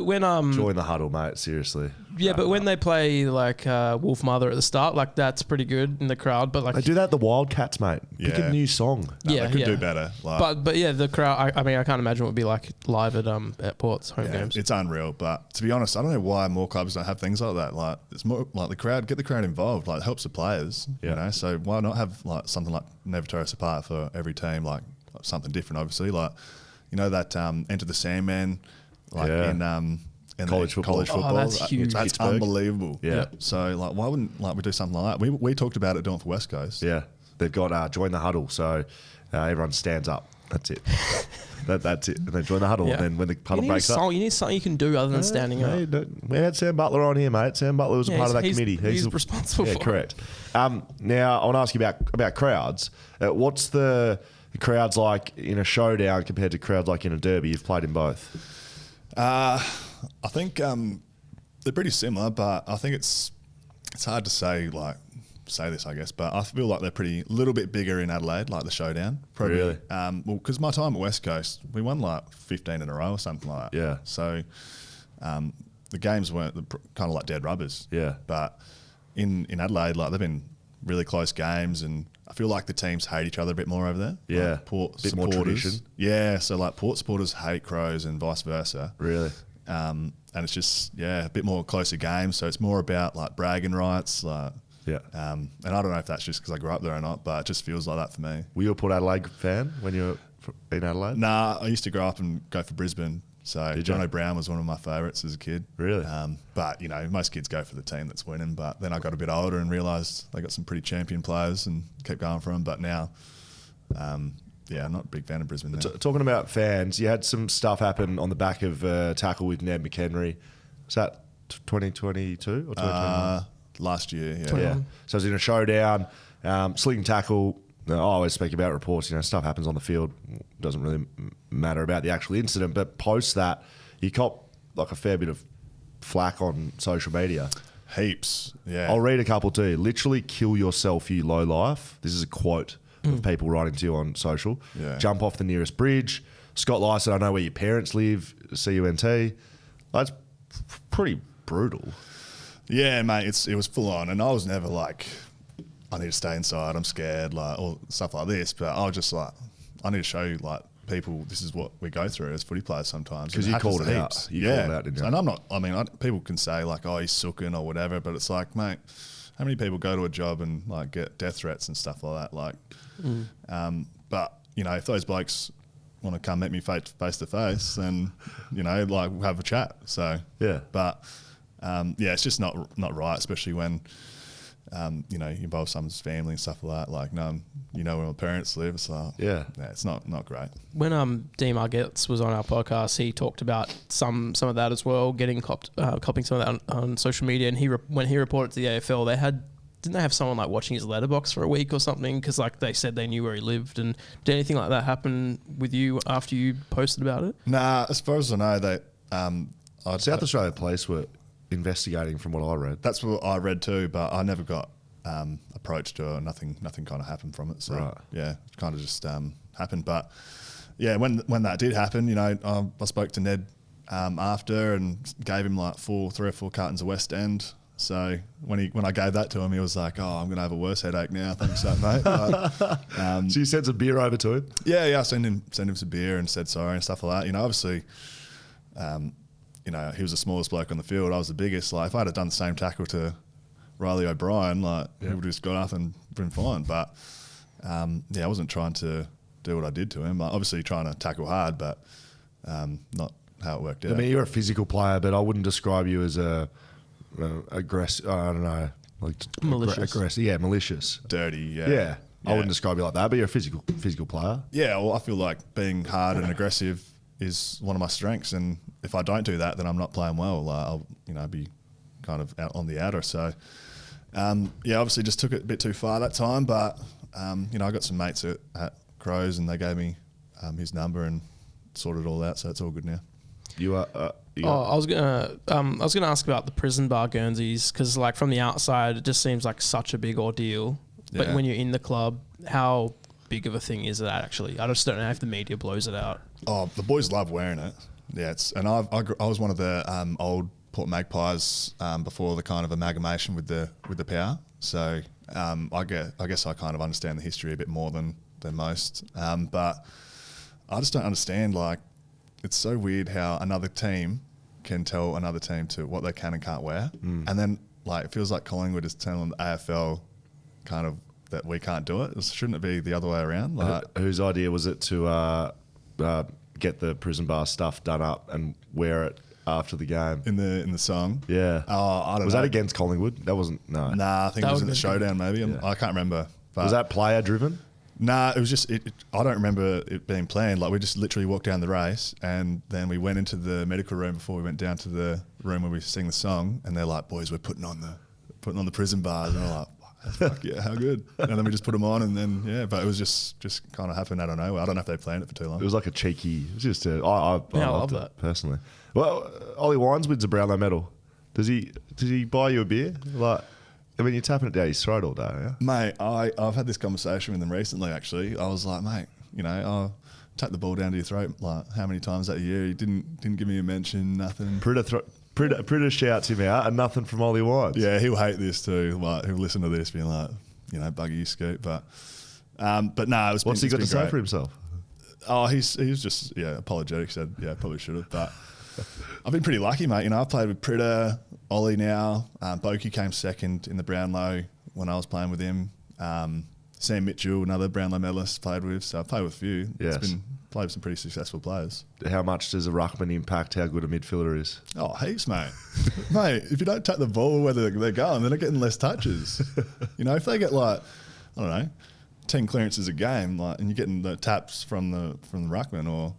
[SPEAKER 2] when
[SPEAKER 1] Join the huddle, mate. Seriously.
[SPEAKER 2] yeah, but when they play like Wolf Mother at the start, like that's pretty good in the crowd. But like,
[SPEAKER 1] They do that at the Wildcats, mate. Pick a
[SPEAKER 3] Yeah.
[SPEAKER 1] new song.
[SPEAKER 3] No,
[SPEAKER 2] yeah,
[SPEAKER 3] they could
[SPEAKER 2] yeah.
[SPEAKER 3] do better. Like,
[SPEAKER 2] but yeah, the crowd. I mean, I can't imagine what it'd be like live at Port's home
[SPEAKER 3] yeah,
[SPEAKER 2] games.
[SPEAKER 3] it's unreal. But to be honest, I don't know why more clubs don't have things like that. Like it's more like get the crowd involved. Like it helps the players.
[SPEAKER 1] Yeah.
[SPEAKER 3] So why not have like something like Never Tear Us Apart for every team? Like something different, obviously. Like that Enter the Sandman, like
[SPEAKER 1] Yeah.
[SPEAKER 3] in
[SPEAKER 1] College
[SPEAKER 3] the
[SPEAKER 1] football.
[SPEAKER 3] college
[SPEAKER 1] Oh,
[SPEAKER 3] football.
[SPEAKER 2] that's huge.
[SPEAKER 3] That's
[SPEAKER 1] Pittsburgh.
[SPEAKER 3] unbelievable.
[SPEAKER 1] Yeah.
[SPEAKER 3] So like, why wouldn't we do something like that? We talked about it doing it for West Coast.
[SPEAKER 1] Yeah. They've got join the huddle, so everyone stands up. That's it. That's it. And they join the huddle,
[SPEAKER 2] Yeah.
[SPEAKER 1] and then when the
[SPEAKER 2] You
[SPEAKER 1] huddle
[SPEAKER 2] need,
[SPEAKER 1] breaks up.
[SPEAKER 2] you need something you can do other than standing up.
[SPEAKER 1] We had Sam Butler on here, mate. Sam Butler was a
[SPEAKER 2] Yeah,
[SPEAKER 1] part of that
[SPEAKER 2] he's-
[SPEAKER 1] committee.
[SPEAKER 2] he's responsible
[SPEAKER 1] yeah,
[SPEAKER 2] for it.
[SPEAKER 1] correct. Now, I want to ask you about crowds. What's the crowds like in a showdown compared to crowds like in a derby? You've played in both.
[SPEAKER 3] I think they're pretty similar, but I think it's hard to say this, I guess. But I feel like they're a little bit bigger in Adelaide, like the showdown. Probably.
[SPEAKER 1] Really?
[SPEAKER 3] Well, because my time at West Coast, we won like 15 in a row or something like that.
[SPEAKER 1] Yeah.
[SPEAKER 3] So the games weren't kind of like dead rubbers.
[SPEAKER 1] Yeah.
[SPEAKER 3] But in Adelaide, like they've been really close games, and I feel like the teams hate each other a bit more over there.
[SPEAKER 1] Yeah.
[SPEAKER 3] Like Port
[SPEAKER 1] Bit more
[SPEAKER 3] supporters.
[SPEAKER 1] tradition.
[SPEAKER 3] Yeah. So like Port supporters hate Crows and vice versa.
[SPEAKER 1] Really?
[SPEAKER 3] And it's just a bit more closer games. So it's more about like bragging rights, like
[SPEAKER 1] Yeah.
[SPEAKER 3] and I don't know if that's just because I grew up there or not, but it just feels like that for me.
[SPEAKER 1] Were you a Port Adelaide fan when you were in Adelaide?
[SPEAKER 3] Nah, I used to grow up and go for Brisbane. So
[SPEAKER 1] Did ya?
[SPEAKER 3] Jono Brown was one of my favourites as a kid.
[SPEAKER 1] Really?
[SPEAKER 3] But most kids go for the team that's winning. But then I got a bit older and realised they got some pretty champion players and kept going for them. But now, I'm not a big fan of Brisbane now.
[SPEAKER 1] Talking about fans, you had some stuff happen on the back of tackle with Ned McHenry. Was that 2022 or 2021?
[SPEAKER 3] Last year, yeah.
[SPEAKER 1] Yeah. So it was in a showdown, sling tackle. I always speak about reports. Stuff happens on the field. Doesn't really matter about the actual incident. But post that, you cop like a fair bit of flack on social media.
[SPEAKER 3] Heaps, yeah.
[SPEAKER 1] I'll read a couple to you. Literally kill yourself, you low life. This is a quote of people writing to you on social.
[SPEAKER 3] Yeah.
[SPEAKER 1] Jump off the nearest bridge. Scott Lyson, I know where your parents live. CUNT. That's pretty brutal.
[SPEAKER 3] Yeah, mate, it was full on, and I was never like, I need to stay inside, I'm scared, like all stuff like this. But I was just like, I need to show like people this is what we go through as footy players sometimes.
[SPEAKER 1] 'Cause
[SPEAKER 3] And
[SPEAKER 1] you
[SPEAKER 3] happens
[SPEAKER 1] called
[SPEAKER 3] to
[SPEAKER 1] it out.
[SPEAKER 3] heaps.
[SPEAKER 1] You called it out, didn't you?
[SPEAKER 3] And I'm not. I mean, people can say like, oh, he's sooking or whatever, but it's like, mate, how many people go to a job and like get death threats and stuff like that? Like, but if those blokes want to come meet me face to face, then like we'll have a chat. So
[SPEAKER 1] Yeah.
[SPEAKER 3] but it's just not right, especially when you know, you involve someone's family and stuff like that. Like, no, you know where my parents live. It's like,
[SPEAKER 1] Yeah.
[SPEAKER 3] it's not great.
[SPEAKER 2] When Dean Margetts was on our podcast, he talked about some of that as well, getting copying some of that on social media. And when he reported to the AFL, didn't they have someone like watching his letterbox for a week or something? Because like they said they knew where he lived. And did anything like that happen with you after you posted about it?
[SPEAKER 3] Nah, as far as I know, they
[SPEAKER 1] South Australia Police were investigating from what I read.
[SPEAKER 3] that's what I read too, but I never got approached or nothing kind of happened from it. So
[SPEAKER 1] Right.
[SPEAKER 3] yeah, it kind of just happened. But yeah, when that did happen, you know, I spoke to Ned after and gave him like 3 or 4 cartons of West End. So when I gave that to him, he was like, "Oh, I'm going to have a worse headache now. Thanks, for that, mate." But,
[SPEAKER 1] So you sent some beer over to him?
[SPEAKER 3] yeah, I sent him some beer and said sorry and stuff like that. You know, obviously, you know, he was the smallest bloke on the field. I was the biggest. Like, if I had done the same tackle to Riley O'Brien, like, he would have just got up and been fine. But, yeah, I wasn't trying to do what I did to him. Like, obviously trying to tackle hard, but not how it worked out.
[SPEAKER 1] I mean, you're a physical player, but I wouldn't describe you as a aggressive. I don't know, like
[SPEAKER 2] Malicious.
[SPEAKER 1] aggressive. Yeah, malicious.
[SPEAKER 3] Dirty, yeah.
[SPEAKER 1] Yeah. I wouldn't describe you like that, but you're a physical player.
[SPEAKER 3] Yeah, well, I feel like being hard and aggressive is one of my strengths, and if I don't do that, then I'm not playing well. Like, I'll, you know, be kind of out on the outer. So, yeah, obviously just took it a bit too far that time, but you know, I got some mates at Crows, and they gave me his number and sorted it all out, so it's all good now.
[SPEAKER 1] You are.
[SPEAKER 2] I was gonna ask about the prison bar Guernseys, because like from the outside, it just seems like such a big ordeal. But
[SPEAKER 3] Yeah.
[SPEAKER 2] when you're in the club, how big of a thing is that actually? I just don't know if the media blows it out.
[SPEAKER 3] Oh, the boys love wearing it. Yeah, I was one of the old Port Magpies before the kind of amalgamation with the Power. So I guess I kind of understand the history a bit more than most. But I just don't understand. Like, it's so weird how another team can tell another team to what they can and can't wear, and then like it feels like Collingwood is telling the AFL kind of that we can't do it. Shouldn't it be the other way around? Like,
[SPEAKER 1] Whose idea was it to get the prison bar stuff done up and wear it after the game?
[SPEAKER 3] in the song.
[SPEAKER 1] Yeah.
[SPEAKER 3] Oh, I don't know.
[SPEAKER 1] Was that against Collingwood? That wasn't. No.
[SPEAKER 3] Nah, I think
[SPEAKER 2] That
[SPEAKER 3] it was
[SPEAKER 2] would
[SPEAKER 3] in the
[SPEAKER 2] have
[SPEAKER 3] showdown. Maybe
[SPEAKER 1] Yeah.
[SPEAKER 3] I can't remember. But
[SPEAKER 1] Was that player driven?
[SPEAKER 3] Nah, it was just. I don't remember it being planned. Like, we just literally walked down the race, and then we went into the medical room before we went down to the room where we sing the song. And they're like, "Boys, we're putting on the prison bars." And I'm like, "Fuck yeah, how good!" And then we just put them on, and then yeah. But it was just kind of happened out of nowhere. I don't know if they planned it for too
[SPEAKER 1] It
[SPEAKER 3] long.
[SPEAKER 1] was like a cheeky. It was just a. I
[SPEAKER 2] Yeah, I
[SPEAKER 1] loved
[SPEAKER 2] love
[SPEAKER 1] it
[SPEAKER 2] that.
[SPEAKER 1] personally. Well, Ollie Wines wins a Brownlow medal. Does he buy you a beer? Like, I mean, you're tapping it down his throat all day, yeah?
[SPEAKER 3] Mate, I've had this conversation with them recently. Actually, I was like, mate, you know, I'll take the ball down to your throat. Like, how many times that year? You didn't give me a mention, nothing.
[SPEAKER 1] Pritter shouts him out, and nothing from Ollie Wines.
[SPEAKER 3] Yeah, he'll hate this too. Like, he'll listen to this, being like, you know, bugger you, Scoot. But no, it was.
[SPEAKER 1] What's he got to say
[SPEAKER 3] great.
[SPEAKER 1] for himself?
[SPEAKER 3] Oh, he's just apologetic. Said probably should have, but I've been pretty lucky, mate. You know, I've played with Pritter, Ollie now. Boki came second in the Brownlow when I was playing with him. Sam Mitchell, another Brownlow medalist, played with. So I've played with a few.
[SPEAKER 1] Yes.
[SPEAKER 3] It's been played with some pretty successful players.
[SPEAKER 1] How much does a ruckman impact how good a midfielder is?
[SPEAKER 3] Oh, heaps, mate. Mate, if you don't take the ball where they're going, they're not getting less touches. You know, if they get like, I don't know, 10 clearances a game, like, and you're getting the taps from the ruckman or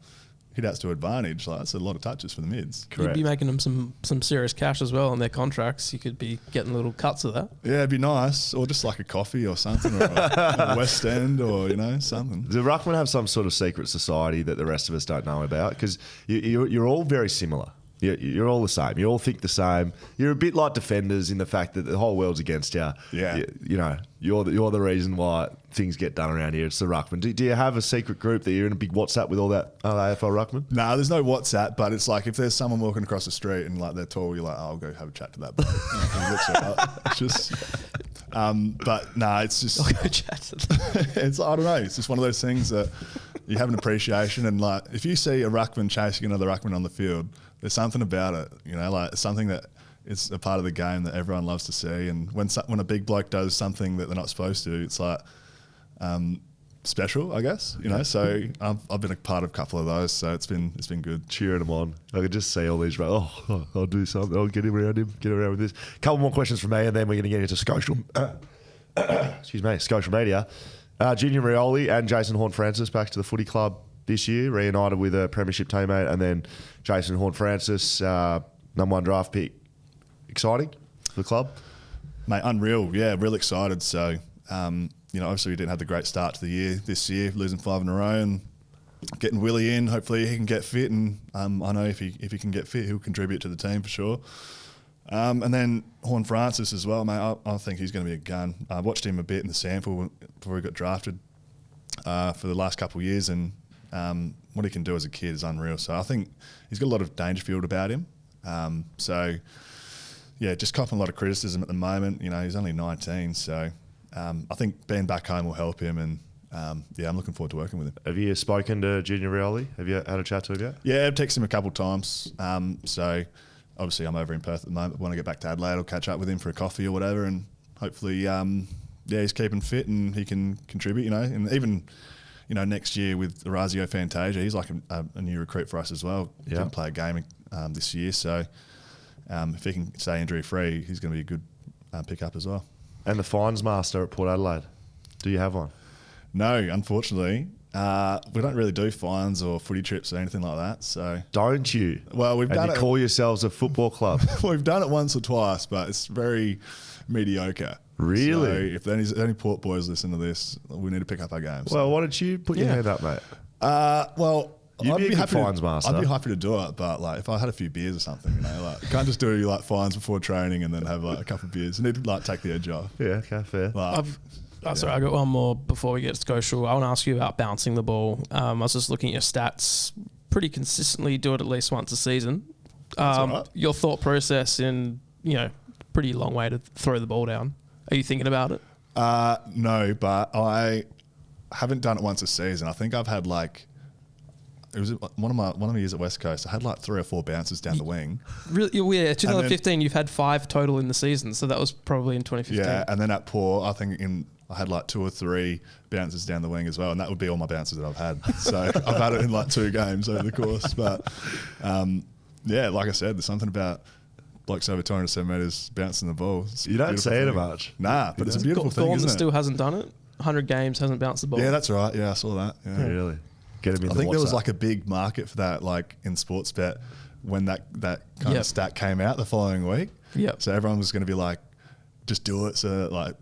[SPEAKER 3] hit outs to advantage, like, that's a lot of touches for the mids.
[SPEAKER 2] You'd be making them some serious cash as well on their contracts. You could be getting little cuts of that.
[SPEAKER 3] Yeah, it'd be nice, or just like a coffee or something, or a West End, or you know, something.
[SPEAKER 1] Does a ruckman have some sort of secret society that the rest of us don't know about? Because you're all very similar. You're all the same. You all think the same. You're a bit like defenders in the fact that the whole world's against you.
[SPEAKER 3] Yeah.
[SPEAKER 1] You know, you're the reason why things get done around here. It's the ruckman. Do you have a secret group that you're in a big WhatsApp with all that AFL ruckman?
[SPEAKER 3] No, there's no WhatsApp, but it's like if there's someone walking across the street and like they're tall, you're like, oh, I'll go have a chat to that bloke. And looks it up. It's just, but no, it's just, it's, I don't know. It's just one of those things that you have an appreciation, and like if you see a ruckman chasing another ruckman on the field, there's something about it, you know, like something that is a part of the game that everyone loves to see. And when a big bloke does something that they're not supposed to, it's like special, I guess. You know, so I've been a part of a couple of those, so it's been good.
[SPEAKER 1] Cheering them on. I could just see all these. I'll do something. I'll get around with this. Couple more questions from me, and then we're going to get into social. Social media. Junior Rioli and Jason Horne-Francis back to the footy club this year, reunited with a premiership teammate, and then Jason Horne-Francis, number 1 draft pick. Exciting for the club?
[SPEAKER 3] Mate, unreal. Yeah, real excited. So, obviously we didn't have the great start to the year this year, losing 5 in a row and getting Willie in. Hopefully he can get fit, and I know if he can get fit, he'll contribute to the team for sure. And then Horne-Francis as well, mate. I think he's going to be a gun. I watched him a bit in the sample before he got drafted for the last couple of years, and what he can do as a kid is unreal. So I think he's got a lot of Dangerfield about him. Just copping a lot of criticism at the moment. You know, he's only 19, so I think being back home will help him, and I'm looking forward to working with him.
[SPEAKER 1] Have you spoken to Junior Rioli? Have you had a chat to him yet?
[SPEAKER 3] Yeah, I've texted him a couple of times. So obviously I'm over in Perth at the moment. When I get back to Adelaide, I'll catch up with him for a coffee or whatever, and hopefully, he's keeping fit and he can contribute, you know, and even, you know, next year with Orazio Fantasia, he's like a new recruit for us as well. He didn't play a game this year, so if he can stay injury-free, he's going to be a good pick-up as well.
[SPEAKER 1] And the fines master at Port Adelaide, do you have one?
[SPEAKER 3] No, unfortunately. We don't really do fines or footy trips or anything like that. So
[SPEAKER 1] don't you?
[SPEAKER 3] Well, we've done
[SPEAKER 1] you
[SPEAKER 3] it.
[SPEAKER 1] Call yourselves a football club?
[SPEAKER 3] We've done it once or twice, but it's very mediocre.
[SPEAKER 1] Really?
[SPEAKER 3] So if there's any Port boys listen to this, we need to pick up our games.
[SPEAKER 1] Well, why don't you put your hand up, mate?
[SPEAKER 3] You'd
[SPEAKER 1] be a good fines master.
[SPEAKER 3] I'd be happy to do it, but like if I had a few beers or something, you know, like you can't just do like fines before training and then have like a couple of beers. You need to like take the edge off.
[SPEAKER 1] Yeah, okay, fair.
[SPEAKER 2] Sorry, I got one more before we get to Scotia. I want to ask you about bouncing the ball. I was just looking at your stats. Pretty consistently do it at least once a season.
[SPEAKER 3] Right.
[SPEAKER 2] Your thought process in, pretty long way to throw the ball down. Are you thinking about it?
[SPEAKER 3] No, but I haven't done it once a season. I think I've had it was one of my years at West Coast. I had like 3 or 4 bounces down the wing.
[SPEAKER 2] Really? Yeah, 2015, you've had 5 total in the season, so that was probably in 2015.
[SPEAKER 3] Yeah, and then at Port, I think I had like 2 or 3 bounces down the wing as well, and that would be all my bounces that I've had. So I've had it in like 2 games over the course. But like I said, there's something about blokes over 207 metres bouncing the ball.
[SPEAKER 1] You don't say it much.
[SPEAKER 3] Nah, but it's a beautiful thing, isn't it?
[SPEAKER 2] still hasn't done it. 100 games, hasn't bounced the ball.
[SPEAKER 3] Yeah, that's right. Yeah, I saw that. Yeah.
[SPEAKER 1] Really? Get him in
[SPEAKER 3] I think there was like a big market for that, like in Sportsbet, when that kind of stat came out the following week.
[SPEAKER 2] Yep.
[SPEAKER 3] So everyone was going to be like, just do it so that, like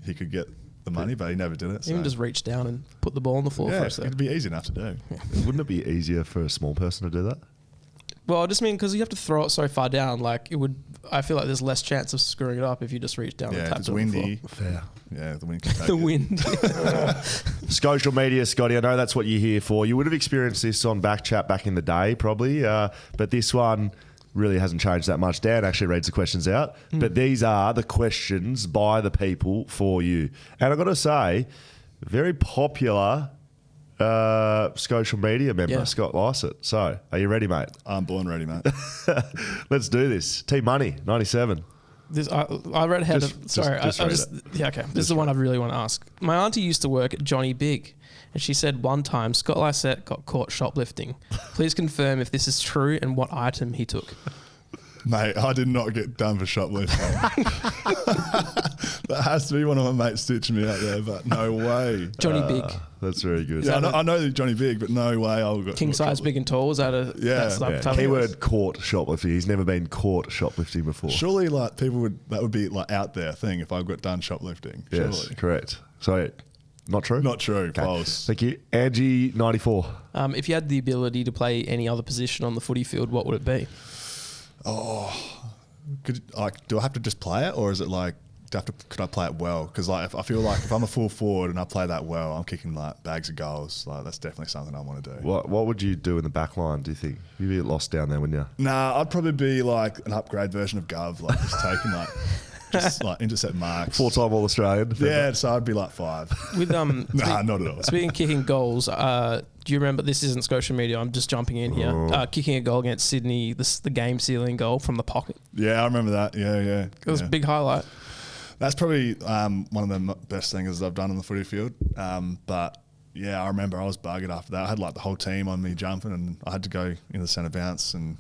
[SPEAKER 3] he could get the money, but he never did it. So.
[SPEAKER 2] Even just reach down and put the ball on the floor for a sec.
[SPEAKER 3] It'd be easy enough to do.
[SPEAKER 1] Wouldn't it be easier for a small person to do that?
[SPEAKER 2] Well, I just mean because you have to throw it so far down, like it would. I feel like there's less chance of screwing it up if you just reach down and tap it on the floor.
[SPEAKER 3] Windy.
[SPEAKER 1] Fair.
[SPEAKER 3] Yeah, the wind can take
[SPEAKER 2] The
[SPEAKER 3] it.
[SPEAKER 2] wind.
[SPEAKER 1] Social media, Scotty, I know that's what you're here for. You would have experienced this on Backchat back in the day, probably, but this one really hasn't changed that much. Dan actually reads the questions out, but these are the questions by the people for you. And I've got to say, very popular social media member, Scott Lysett. So, are you ready, mate?
[SPEAKER 3] I'm born ready, mate.
[SPEAKER 1] Let's do this. Team Money, 97.
[SPEAKER 2] I read how
[SPEAKER 1] Just read it.
[SPEAKER 2] Yeah, okay. This is the one I really want to ask. My auntie used to work at Johnny Big, and she said one time Scott Lysett got caught shoplifting. Please confirm if this is true and what item he took.
[SPEAKER 3] Mate, I did not get done for shoplifting. That has to be one of my mates stitching me out there, but no way.
[SPEAKER 2] Johnny Big.
[SPEAKER 1] That's very good.
[SPEAKER 3] Yeah, I know Johnny Big, but no way I'll got
[SPEAKER 2] King size, big and tall. Was that a
[SPEAKER 3] Yeah.
[SPEAKER 1] Keyword caught shoplifting. He's never been caught shoplifting before.
[SPEAKER 3] Surely, like that would be like out there thing if I got done shoplifting.
[SPEAKER 1] Yes,
[SPEAKER 3] Surely.
[SPEAKER 1] correct. So, not true?
[SPEAKER 3] Not true.
[SPEAKER 1] Okay.
[SPEAKER 3] False.
[SPEAKER 1] Thank you. Angie, 94.
[SPEAKER 2] If you had the ability to play any other position on the footy field, what would it be?
[SPEAKER 3] Do I have to just play it, or is it like could I play it well? Because like I feel like if I'm a full forward and I play that well, I'm kicking like bags of goals. Like that's definitely something I want to do.
[SPEAKER 1] What would you do in the back line, do you think? You'd be lost down there, wouldn't you?
[SPEAKER 3] Nah, I'd probably be like an upgrade version of Gov, like just taking like intercept marks.
[SPEAKER 1] 4-time All-Australian.
[SPEAKER 3] Yeah, so I'd be like 5.
[SPEAKER 2] With
[SPEAKER 3] Nah, not at all.
[SPEAKER 2] Speaking of kicking goals, do you remember? This isn't Scotia Media. I'm just jumping in here. Kicking a goal against Sydney, the game-sealing goal from the pocket.
[SPEAKER 3] Yeah, I remember that. Yeah.
[SPEAKER 2] It was a big highlight.
[SPEAKER 3] That's probably one of the best things I've done on the footy field. But Yeah, I remember I was buggered after that. I had like the whole team on me jumping, and I had to go in the centre bounce and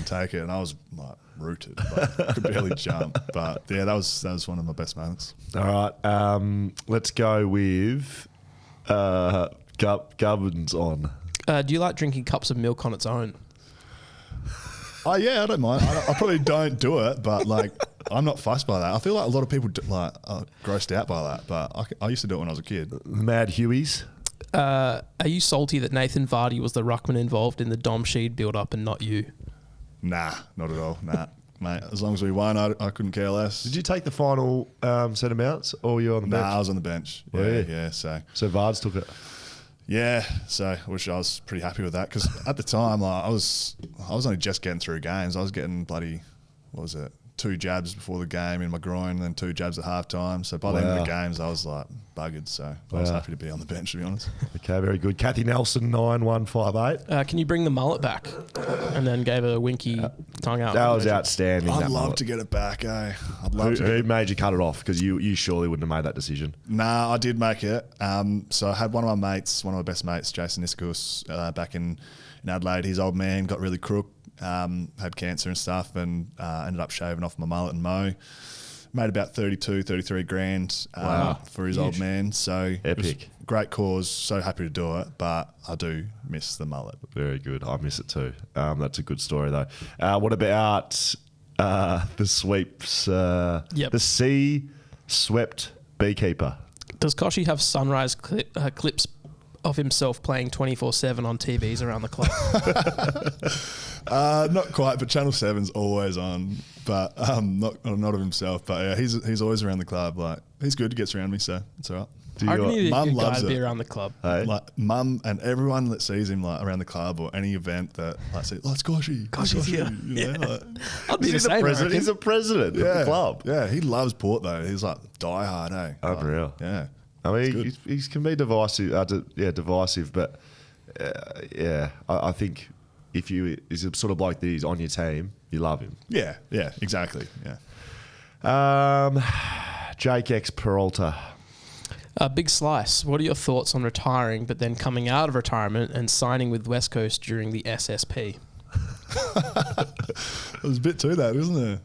[SPEAKER 3] take it, and I was like rooted. Like, I could barely jump, but yeah, that was one of my best moments.
[SPEAKER 1] All right, let's go with Gubbins on.
[SPEAKER 2] Do you like drinking cups of milk on its own?
[SPEAKER 3] Oh yeah, I don't mind. I probably don't do it, but like I'm not fussed by that. I feel like a lot of people are grossed out by that, but I used to do it when I was a kid.
[SPEAKER 1] Mad Hueys.
[SPEAKER 2] Are you salty that Nathan Vardy was the ruckman involved in the Dom Sheed build-up and not you?
[SPEAKER 3] Nah, not at all. Nah, mate. As long as we won, I couldn't care less.
[SPEAKER 1] Did you take the final set of mounts, or were you on the bench?
[SPEAKER 3] Nah, I was on the bench.
[SPEAKER 1] Were
[SPEAKER 3] Yeah,
[SPEAKER 1] you?
[SPEAKER 3] yeah. So
[SPEAKER 1] Vards took it.
[SPEAKER 3] yeah, so I was pretty happy with that because at the time, like, I was only just getting through games. I was getting bloody, 2 jabs before the game in my groin, and then 2 jabs at halftime. So by the end of the games, I was like buggered. So I was happy to be on the bench, to be honest.
[SPEAKER 1] Okay, very good. Kathy Nelson 9158.
[SPEAKER 2] Can you bring the mullet back? And then gave a winky tongue out.
[SPEAKER 1] That was outstanding.
[SPEAKER 3] I'd
[SPEAKER 1] that
[SPEAKER 3] love
[SPEAKER 1] mullet.
[SPEAKER 3] to get it back, eh? I'd love to.
[SPEAKER 1] Who made you cut it off? Because you surely wouldn't have made that decision.
[SPEAKER 3] Nah, I did make it. So I had one of my mates, one of my best mates, Jason Iskus, back in Adelaide. His old man got really crook, had cancer and stuff, and ended up shaving off my mullet and mow. Made about 33 grand for his old man. So it was
[SPEAKER 1] Epic.
[SPEAKER 3] a great cause. So happy to do it, but I do miss the mullet.
[SPEAKER 1] Very good. I miss it too. That's a good story though. What about the sweeps?
[SPEAKER 2] Yep.
[SPEAKER 1] The sea swept beekeeper.
[SPEAKER 2] Does Koshi have sunrise clips of himself playing 24/7 on TVs around the club?
[SPEAKER 3] Not quite, but Channel 7's always on. But not of himself. But yeah, he's always around the club. Like, he's good. He gets around me, so it's all right.
[SPEAKER 2] I reckon he's a
[SPEAKER 3] Mum
[SPEAKER 2] good guy
[SPEAKER 3] loves
[SPEAKER 2] to be
[SPEAKER 3] it.
[SPEAKER 2] around the club.
[SPEAKER 1] Hey?
[SPEAKER 3] Like mum and everyone that sees him like around the club or any event that like say, "Oh, it's Koshi."
[SPEAKER 2] Koshi's here.
[SPEAKER 3] You know, like,
[SPEAKER 2] I'd be the
[SPEAKER 1] He's
[SPEAKER 2] same. I reckon.
[SPEAKER 1] He's a president of the club.
[SPEAKER 3] Yeah, he loves Port though. He's like diehard, eh?
[SPEAKER 1] Unreal.
[SPEAKER 3] Like, yeah.
[SPEAKER 1] I mean,
[SPEAKER 3] good.
[SPEAKER 1] he can be divisive. Divisive, but I think if he's a sort of bloke that he's on your team, you love him.
[SPEAKER 3] Yeah, exactly. Yeah.
[SPEAKER 1] Jake X Peralta.
[SPEAKER 2] Big Slice, what are your thoughts on retiring but then coming out of retirement and signing with West Coast during the SSP?
[SPEAKER 3] There's a bit to that, isn't there?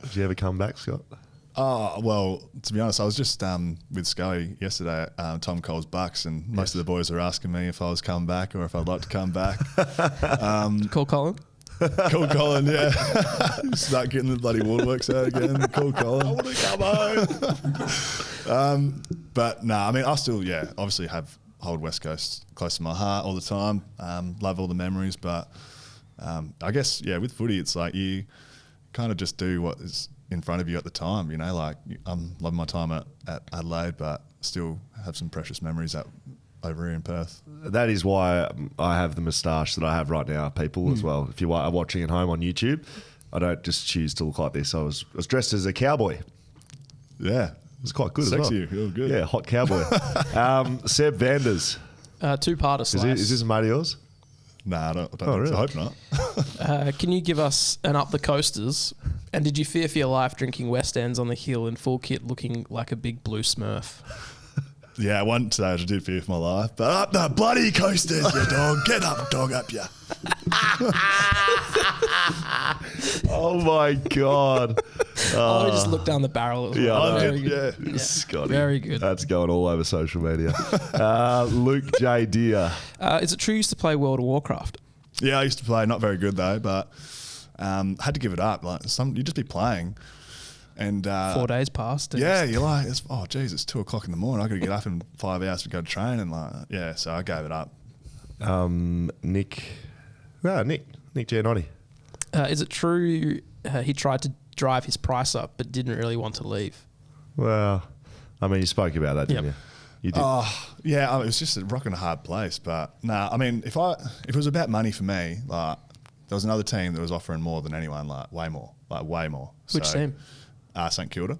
[SPEAKER 1] Did you ever come back, Scott?
[SPEAKER 3] Well, to be honest, I was just with Scully yesterday at Tom Cole's Bucks, and most of the boys were asking me if I was coming back or if I'd like to come back.
[SPEAKER 2] Call Colin?
[SPEAKER 3] Call Colin, yeah. Start getting the bloody woodworks out again. Call Colin. I want to come home. But no, I mean, I still, obviously hold West Coast close to my heart all the time. Love all the memories, but I guess, with footy, it's like you kind of just do what is in front of you at the time, you know, like I'm loving my time at Adelaide, but still have some precious memories over here in Perth.
[SPEAKER 1] That is why I have the moustache that I have right now, people, as well. If you are watching at home on YouTube, I don't just choose to look like this. I was dressed as a cowboy.
[SPEAKER 3] Yeah.
[SPEAKER 1] It was quite good
[SPEAKER 3] Sexy,
[SPEAKER 1] as well.
[SPEAKER 3] you were good.
[SPEAKER 1] Yeah, hot cowboy. Seb Vanders.
[SPEAKER 2] Two-parter Slice.
[SPEAKER 1] Is this a mate of yours?
[SPEAKER 3] Nah, I don't think
[SPEAKER 1] really?
[SPEAKER 3] so. I hope not.
[SPEAKER 2] Can you give us an up the coasters? And did you fear for your life drinking West Ends on the hill in full kit looking like a big blue smurf?
[SPEAKER 3] Yeah, one stage I did fear for my life, but up the bloody coasters, you dog. Get up, dog, up ya.
[SPEAKER 1] Oh my God.
[SPEAKER 2] I just looked down the barrel. It was
[SPEAKER 1] Yeah, I know.
[SPEAKER 2] very good.
[SPEAKER 3] Yeah.
[SPEAKER 1] Scotty.
[SPEAKER 2] Very good.
[SPEAKER 1] That's going all over social media. Luke J. Deere.
[SPEAKER 2] Is it true you used to play World of Warcraft?
[SPEAKER 3] Yeah, I used to play, not very good though, but had to give it up. Like you'd just be playing, and
[SPEAKER 2] 4 days passed. and
[SPEAKER 3] yeah, you're like, it's 2 o'clock in the morning. I got to get up in 5 hours to go to train, and so I gave it up.
[SPEAKER 1] Nick Giannotti.
[SPEAKER 2] Is it true he tried to drive his price up but didn't really want to leave?
[SPEAKER 1] Well, I mean, you spoke about that, didn't
[SPEAKER 2] Yep.
[SPEAKER 1] you? You did.
[SPEAKER 3] Yeah, it was just a rock and a hard place. But I mean, if it was about money for me, like there was another team that was offering more than anyone, like way more.
[SPEAKER 2] Which team?
[SPEAKER 3] St Kilda.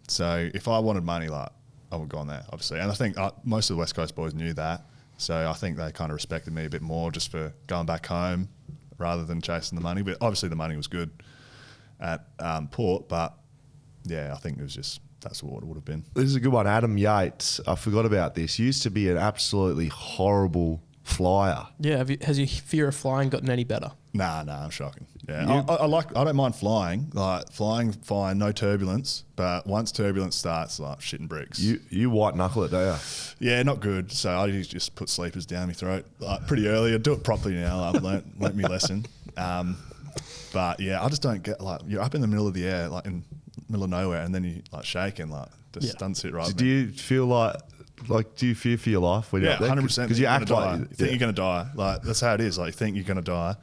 [SPEAKER 3] So if I wanted money, like I would go on there, obviously. And I think most of the West Coast boys knew that. So I think they kind of respected me a bit more just for going back home rather than chasing the money. But obviously the money was good at Port. But yeah, I think it was just that's what it would have been.
[SPEAKER 1] This is a good one. Adam Yates, I forgot about this, used to be an absolutely horrible flyer.
[SPEAKER 2] Yeah, has your fear of flying gotten any better?
[SPEAKER 3] Nah, I'm shocking. Yeah, I don't mind flying. Like flying, fine, no turbulence. But once turbulence starts, like shitting bricks.
[SPEAKER 1] You white knuckle it, don't you?
[SPEAKER 3] Yeah, not good. So I just put sleepers down my throat like pretty early. I do it properly now. I've learnt me lesson. But yeah, I just don't get like you're up in the middle of the air, like in the middle of nowhere, and then you like shaking, like just doesn't sit right.
[SPEAKER 1] Do you feel like do you fear for your life when you're up there?
[SPEAKER 3] 100%.
[SPEAKER 1] Because you act like
[SPEAKER 3] you think you're going to die. Like that's how it is. Like you think you're going to die.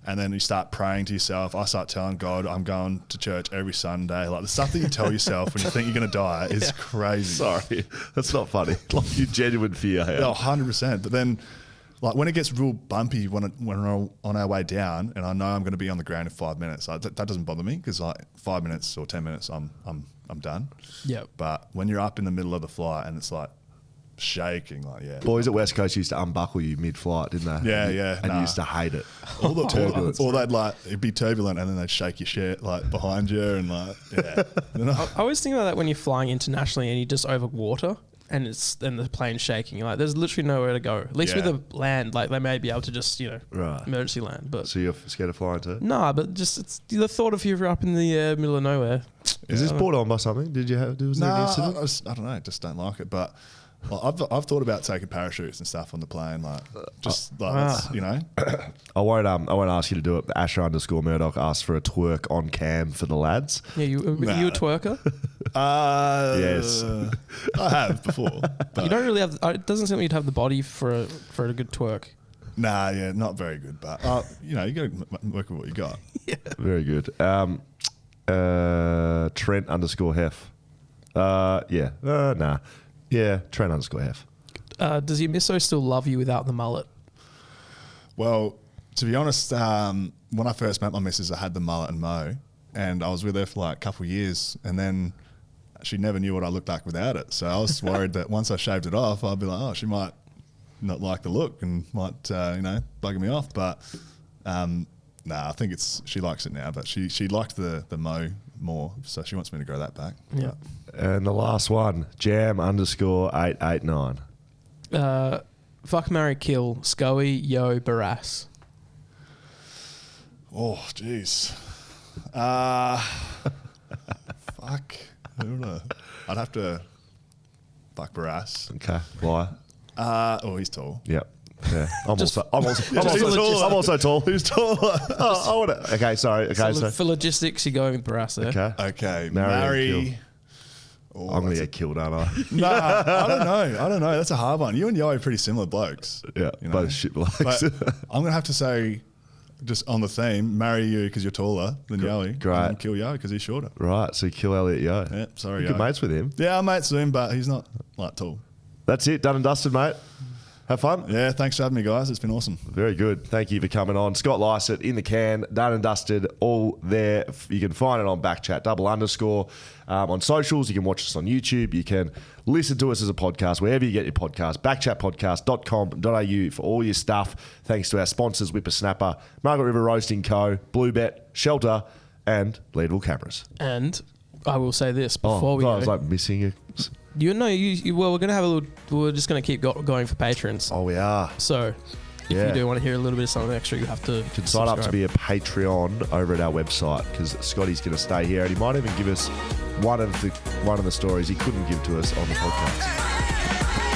[SPEAKER 3] And then you start praying to yourself. I start telling God, I'm going to church every Sunday. Like the stuff that you tell yourself when you think you're going to die is crazy.
[SPEAKER 1] Sorry, that's not funny. Like you genuine fear. Yeah.
[SPEAKER 3] Oh, 100%. But then, like when it gets real bumpy when we're on our way down, and I know I'm going to be on the ground in 5 minutes, like, that doesn't bother me because like 5 minutes or 10 minutes, I'm done.
[SPEAKER 2] Yeah.
[SPEAKER 3] But when you're up in the middle of the flight and it's like shaking, like
[SPEAKER 1] Boys at West Coast used to unbuckle you mid-flight, didn't they?
[SPEAKER 3] Yeah.
[SPEAKER 1] And you used to hate it.
[SPEAKER 3] All the turbulence. Or they'd like it'd be turbulent and then they'd shake your shit like behind you and like
[SPEAKER 2] I always think about that when you're flying internationally and you're just over water and the plane's shaking. Like there's literally nowhere to go. At least with the land, like they may be able to just emergency land. But
[SPEAKER 1] so you're scared of flying too?
[SPEAKER 2] Nah, but just it's the thought of you're up in the middle of nowhere.
[SPEAKER 1] Is this brought on by something? Did you have? Was there an incident?
[SPEAKER 3] I don't know. Just don't like it, but. Well, I've thought about taking parachutes and stuff on the plane, like that's, you know.
[SPEAKER 1] I won't ask you to do it. Asher_Murdoch asked for a twerk on cam for the lads.
[SPEAKER 2] Yeah, you a twerker?
[SPEAKER 1] Yes,
[SPEAKER 3] I have before. But
[SPEAKER 2] You don't really have. It doesn't seem like you'd have the body for a good twerk.
[SPEAKER 3] Nah, yeah, not very good. But you know, you got to work with what you got.
[SPEAKER 2] Yeah,
[SPEAKER 1] very good. Trent_Hef. Nah. Yeah, Trent_Hef.
[SPEAKER 2] Does your misso still love you without the mullet?
[SPEAKER 3] Well, to be honest, when I first met my missus, I had the mullet and mo, and I was with her for like a couple of years, and then she never knew what I looked like without it. So I was worried that once I shaved it off, I'd be like, oh, she might not like the look and might, bugging me off. But I think she likes it now, but she liked the mo more, so she wants me to grow that back.
[SPEAKER 2] Yeah.
[SPEAKER 1] And the last one, Jam_889.
[SPEAKER 2] Fuck, marry, kill, Scully, Yo, Barras.
[SPEAKER 3] Oh, jeez. Fuck. I don't know. I'd have to fuck Barras.
[SPEAKER 1] Okay, why?
[SPEAKER 3] He's tall.
[SPEAKER 1] Yep. Yeah, I'm also tall.
[SPEAKER 3] Who's taller?
[SPEAKER 1] Okay, sorry. Okay, so
[SPEAKER 2] for logistics, you're going with Barras there.
[SPEAKER 3] Okay.
[SPEAKER 1] Marry.
[SPEAKER 3] Oh,
[SPEAKER 1] I'm gonna get killed, aren't I?
[SPEAKER 3] Nah, I don't know. That's a hard one. You and Yo are pretty similar blokes.
[SPEAKER 1] Yeah,
[SPEAKER 3] you know?
[SPEAKER 1] both shit blokes.
[SPEAKER 3] But I'm gonna have to say, just on the theme, marry you because you're taller than Yoey.
[SPEAKER 1] Great.
[SPEAKER 3] And kill Yo because he's shorter.
[SPEAKER 1] Right, so you kill Elliot Yo.
[SPEAKER 3] Yeah, sorry,
[SPEAKER 1] You're
[SPEAKER 3] Yo.
[SPEAKER 1] good mates with him.
[SPEAKER 3] Yeah, I'm mates with him, but he's not like tall.
[SPEAKER 1] That's it. Done and dusted, mate. Have fun.
[SPEAKER 3] Yeah, thanks for having me, guys. It's been awesome.
[SPEAKER 1] Very good. Thank you for coming on. Scott Lycett in the can, done and dusted, all there. You can find it on Backchat _. On socials, you can watch us on YouTube. You can listen to us as a podcast, wherever you get your podcast. Backchatpodcast.com.au for all your stuff. Thanks to our sponsors, Whippersnapper, Margaret River Roasting Co., Bluebet, Shelter, and Leadville Cameras.
[SPEAKER 2] And I will say this before we go.
[SPEAKER 1] I was like missing it.
[SPEAKER 2] Well, we're going to have a little, we're just going to keep going for patrons.
[SPEAKER 1] Oh, we are.
[SPEAKER 2] So if you do want to hear a little bit of something extra, you have to
[SPEAKER 1] sign up to be a Patreon over at our website, because Scotty's going to stay here and he might even give us one of the stories he couldn't give to us on the podcast.